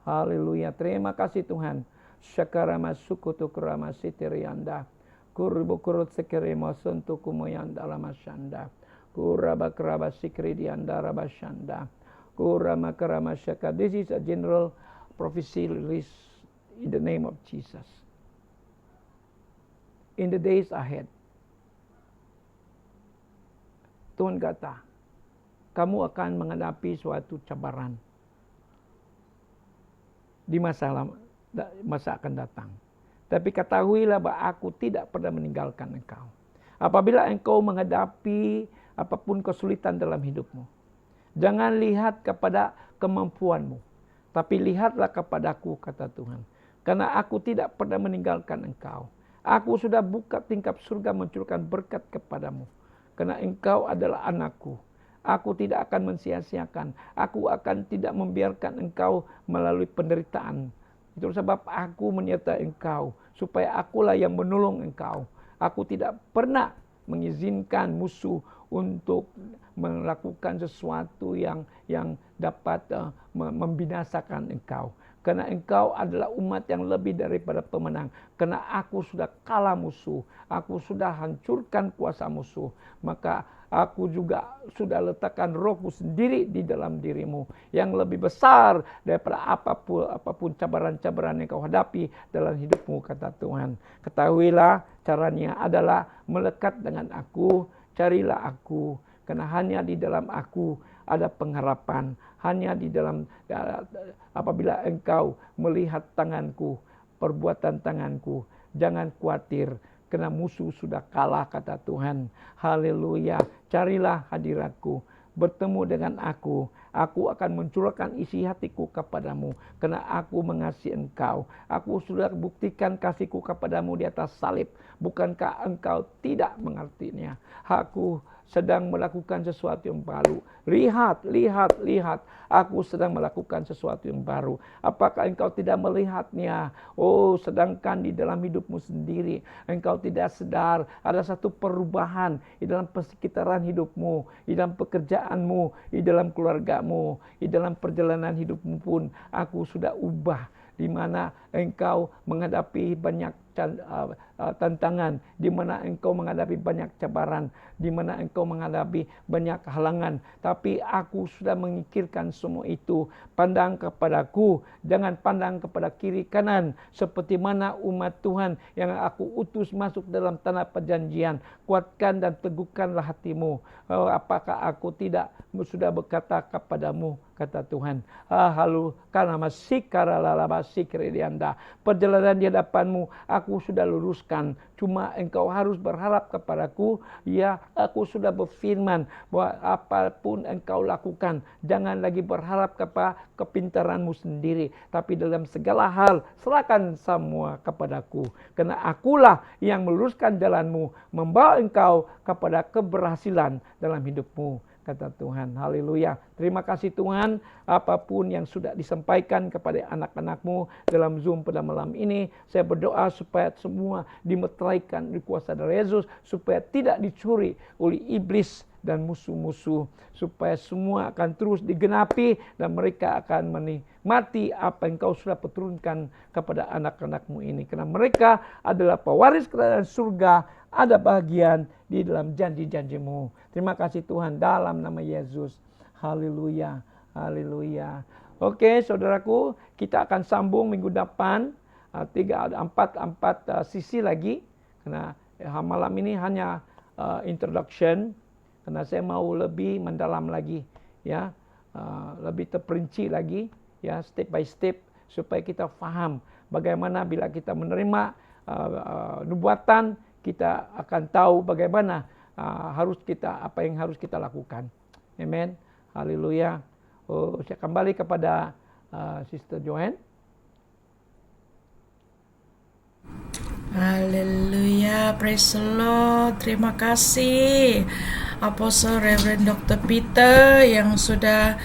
Haleluya. Terima kasih Tuhan. Syakarama sukutu krama siterianda. Kurbo kurut sekeremo suntuk kumoyanda lama shanda. Kuraba kraba sikri dianda raba shanda. Kurama krama syaka. This is a general prophecy release in the name of Jesus. In the days ahead, Tuhan kata, kamu akan menghadapi suatu cabaran di masa akan datang. Tapi ketahuilah bahwa aku tidak pernah meninggalkan engkau. Apabila engkau menghadapi apapun kesulitan dalam hidupmu, jangan lihat kepada kemampuanmu, tapi lihatlah kepadaku, kata Tuhan. Karena aku tidak pernah meninggalkan engkau. Aku sudah buka tingkap surga mencurahkan berkat kepadamu. Karena engkau adalah anakku. Aku tidak akan mensia-siakan. Aku akan tidak membiarkan engkau melalui penderitaan. Itu sebab aku menyertai engkau. Supaya akulah yang menolong engkau. Aku tidak pernah mengizinkan musuh untuk melakukan sesuatu yang dapat membinasakan engkau. Karena engkau adalah umat yang lebih daripada pemenang. Karena aku sudah kalah musuh. Aku sudah hancurkan kuasa musuh. Maka aku juga sudah letakkan rohku sendiri di dalam dirimu. Yang lebih besar daripada apapun cabaran-cabaran yang kau hadapi dalam hidupmu, kata Tuhan. Ketahuilah caranya adalah melekat dengan aku. Carilah aku. Karena hanya di dalam aku ada pengharapan. Hanya di dalam, apabila engkau melihat tanganku, perbuatan tanganku, jangan khawatir, karena musuh sudah kalah, kata Tuhan. Haleluya. Carilah hadiratku, bertemu dengan aku akan mencurahkan isi hatiku kepadamu, karena aku mengasihi engkau. Aku sudah buktikan kasihku kepadamu di atas salib. Bukankah engkau tidak mengertinya? Aku sedang melakukan sesuatu yang baru. Lihat. Aku sedang melakukan sesuatu yang baru. Apakah engkau tidak melihatnya? Oh, sedangkan di dalam hidupmu sendiri, engkau tidak sadar ada satu perubahan di dalam persekitaran hidupmu, di dalam pekerjaanmu, di dalam keluargamu, di dalam perjalanan hidupmu pun aku sudah ubah. Di mana engkau menghadapi banyak tantangan, di mana engkau menghadapi banyak cabaran, di mana engkau menghadapi banyak halangan. Tapi aku sudah mengikirkan semua itu. Pandang kepadaku, jangan pandang kepada kiri kanan. Seperti mana umat Tuhan yang aku utus masuk dalam tanah perjanjian. Kuatkan dan teguhkanlah hatimu. Apakah aku tidak sudah berkata kepadamu, kata Tuhan. Halu karena masih karalalaba sikri dianda. Perjalanan di hadapanmu aku sudah luruskan. Cuma engkau harus berharap kepadaku. Ya, aku sudah berfirman bahwa apapun engkau lakukan, jangan lagi berharap kepada kepintaranmu sendiri, tapi dalam segala hal serahkan semua kepadaku. Karena akulah yang meluruskan jalanmu, membawa engkau kepada keberhasilan dalam hidupmu, kata Tuhan. Haleluya. Terima kasih Tuhan, apapun yang sudah disampaikan kepada anak-anakmu dalam Zoom pada malam ini, saya berdoa supaya semua dimeteraikan di kuasa darah Yesus, supaya tidak dicuri oleh iblis dan musuh-musuh, supaya semua akan terus digenapi dan mereka akan menikmati apa yang kau sudah perturunkan kepada anak-anakmu ini. Karena mereka adalah pewaris kerajaan surga, ada bagian di dalam janji-janjimu. Terima kasih Tuhan, dalam nama Yesus. Haleluya, haleluya. Oke, saudaraku, kita akan sambung minggu depan. 4 sisi lagi. Karena malam ini hanya introduction. Karena saya mau lebih mendalam lagi, ya, lebih terperinci lagi, ya, step by step, supaya kita faham bagaimana bila kita menerima nubuatan, kita akan tahu bagaimana apa yang harus kita lakukan. Amen. Haleluya. Saya kembali kepada Sister Joanne. Haleluya, praise the Lord. Terima kasih Apostle Reverend Dr. Peter yang sudah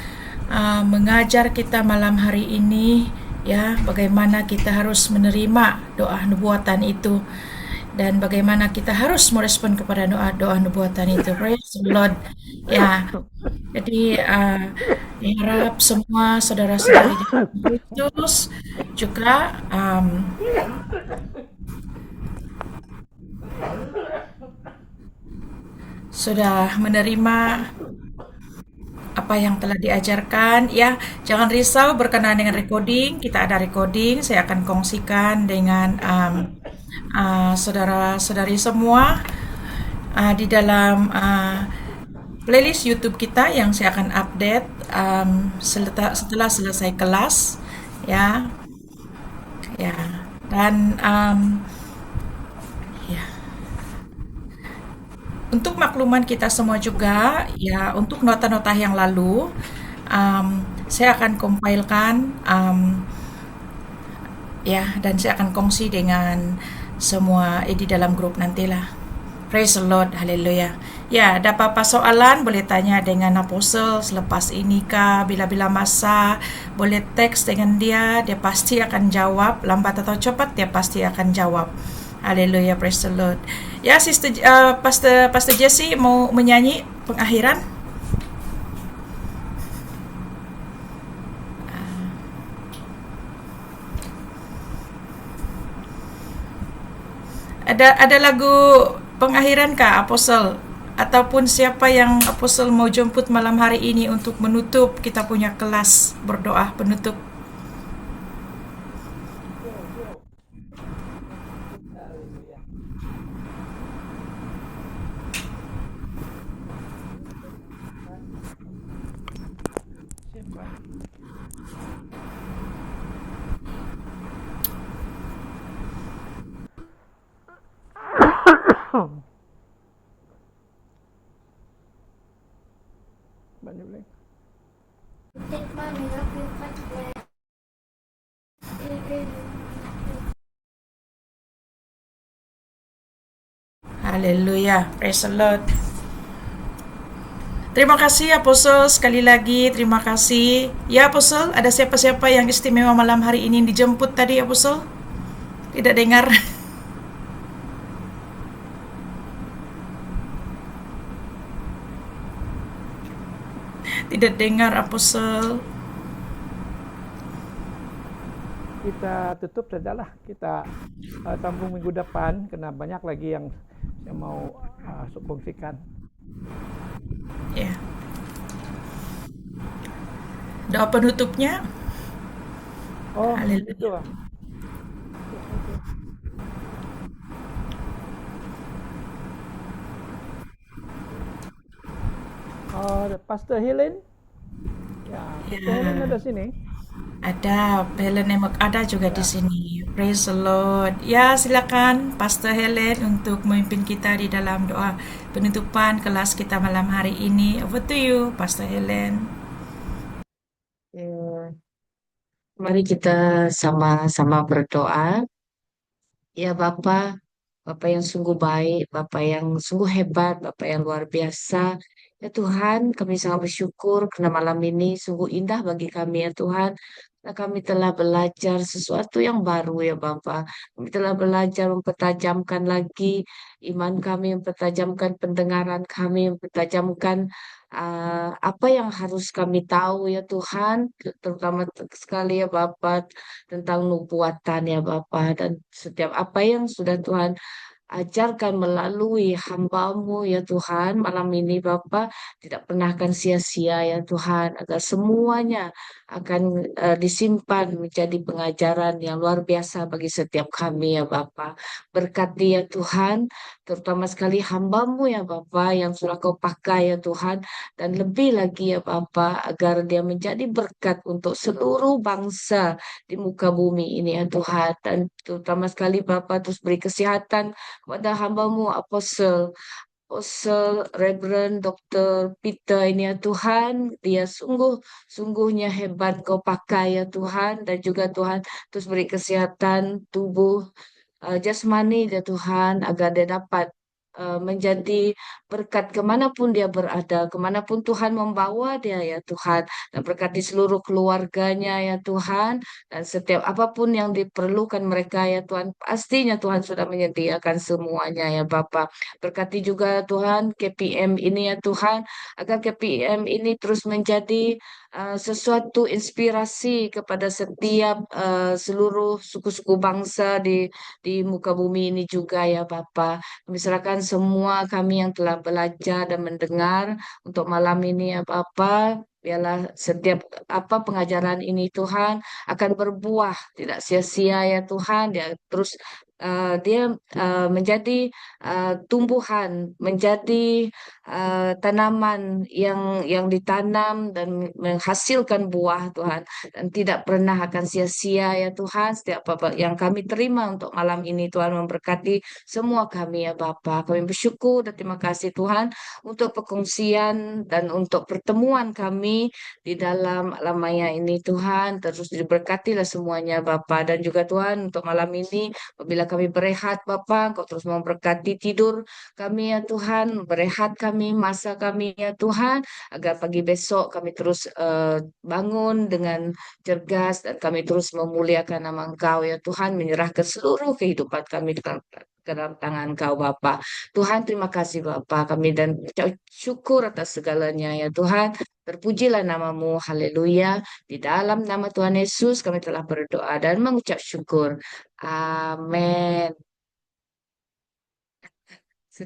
mengajar kita malam hari ini, ya, bagaimana kita harus menerima doa nubuatan itu. dan bagaimana kita harus merespon kepada doa-doa nubuatan itu. Praise the Lord. Ya, jadi harap semua saudara-saudari di Kristus juga sudah menerima apa yang telah diajarkan. Ya, jangan risau berkenaan dengan recording. Kita ada recording. Saya akan kongsikan dengan saudara-saudari semua di dalam playlist YouTube kita yang saya akan update setelah selesai kelas. Ya, ya, dan ya. Untuk makluman kita semua juga, ya untuk nota-nota yang lalu, saya akan compilekan, ya, dan saya akan kongsi dengan semua di dalam grup nantilah. Praise the Lord, haleluya. Ya, ada apa-apa soalan boleh tanya dengan apostle selepas ini kah, bila-bila masa, boleh teks dengan dia, dia pasti akan jawab, lambat atau cepat dia pasti akan jawab. Haleluya, praise the Lord. Ya, Pastor Jesse mau menyanyi pengakhiran. Ada lagu pengakhiran kah, Apostle? Ataupun siapa yang Apostle mau jemput malam hari ini untuk menutup kita punya kelas berdoa penutup? Haleluya. Siapa? Banyak boleh. Haleluya, praise the Lord. Terima kasih Apostle, sekali lagi terima kasih. Ya Apostle, ada siapa-siapa yang istimewa malam hari ini dijemput tadi Apostle? Tidak dengar. Tidak dengar Apostle. Kita tutup sajalah. Kita sambung minggu depan karena banyak lagi yang saya mau kongsikan. Ya. Doa penutupnya. Oh, Haleluya. itu ah. Oh, Pastor Helen. Ya, Pastor Helen Ya, ada sini. ada Helen Emek ada juga di Ya. sini. Praise the Lord. Ya, silakan Pastor Helen untuk memimpin kita di dalam doa penutupan kelas kita malam hari ini. Over to you, Pastor Helen. Ya, mari kita sama-sama berdoa. Ya Bapa, Bapa yang sungguh baik, Bapa yang sungguh hebat, Bapa yang luar biasa. Ya Tuhan, kami sangat bersyukur karena malam ini sungguh indah bagi kami ya Tuhan. Karena kami telah belajar sesuatu yang baru ya Bapa. Kami telah belajar mempertajamkan lagi iman kami, mempertajamkan pendengaran kami, mempertajamkan apa yang harus kami tahu ya Tuhan, terutama sekali ya Bapa tentang nubuatan ya Bapa dan setiap apa yang sudah Tuhan ajarkan melalui hambamu ya Tuhan malam ini Bapa tidak pernah akan sia-sia ya Tuhan agar semuanya akan disimpan menjadi pengajaran yang luar biasa bagi setiap kami ya Bapa. Berkati ya Tuhan terutama sekali hambamu ya Bapa yang sudah kau pakai ya Tuhan dan lebih lagi ya Bapa agar dia menjadi berkat untuk seluruh bangsa di muka bumi ini ya Tuhan dan terutama sekali Bapa terus beri kesehatan kepada hambamu Apostle Reverend Dr. Peter ini ya Tuhan, dia sungguhnya hebat kau pakai ya Tuhan dan juga Tuhan terus beri kesehatan tubuh jasmani ya Tuhan agar dia dapat menjadi berkat kemanapun dia berada, kemanapun Tuhan membawa dia ya Tuhan, dan berkati seluruh keluarganya ya Tuhan, dan setiap apapun yang diperlukan mereka ya Tuhan, pastinya Tuhan sudah menyediakan semuanya ya Bapa. Berkati juga Tuhan KPM ini ya Tuhan, agar KPM ini terus menjadi sesuatu inspirasi kepada setiap seluruh suku-suku bangsa di muka bumi ini juga ya Bapa. Kami serahkan semua kami yang telah belajar dan mendengar untuk malam ini ya Bapa. Biarlah setiap apa pengajaran ini Tuhan akan berbuah, tidak sia-sia ya Tuhan. Dia menjadi tumbuhan, menjadi tanaman yang ditanam dan menghasilkan buah Tuhan, dan tidak pernah akan sia-sia ya Tuhan. Setiap apa yang kami terima untuk malam ini Tuhan memberkati semua kami ya Bapa. Kami bersyukur dan terima kasih Tuhan untuk perkongsian dan untuk pertemuan kami di dalam alam maya ini Tuhan. Terus diberkatilah semuanya Bapa, dan juga Tuhan untuk malam ini apabila kami berehat Bapa, Engkau terus memberkati tidur kami ya Tuhan, berehat kami, masa kami ya Tuhan, agar pagi besok kami terus bangun dengan cergas, dan kami terus memuliakan nama Engkau ya Tuhan, menyerahkan seluruh kehidupan kami ke dalam tangan Engkau Bapa. Tuhan terima kasih Bapa kami, dan ucap syukur atas segalanya ya Tuhan. Terpujilah namamu, haleluya. Di dalam nama Tuhan Yesus kami telah berdoa dan mengucap syukur. Amin.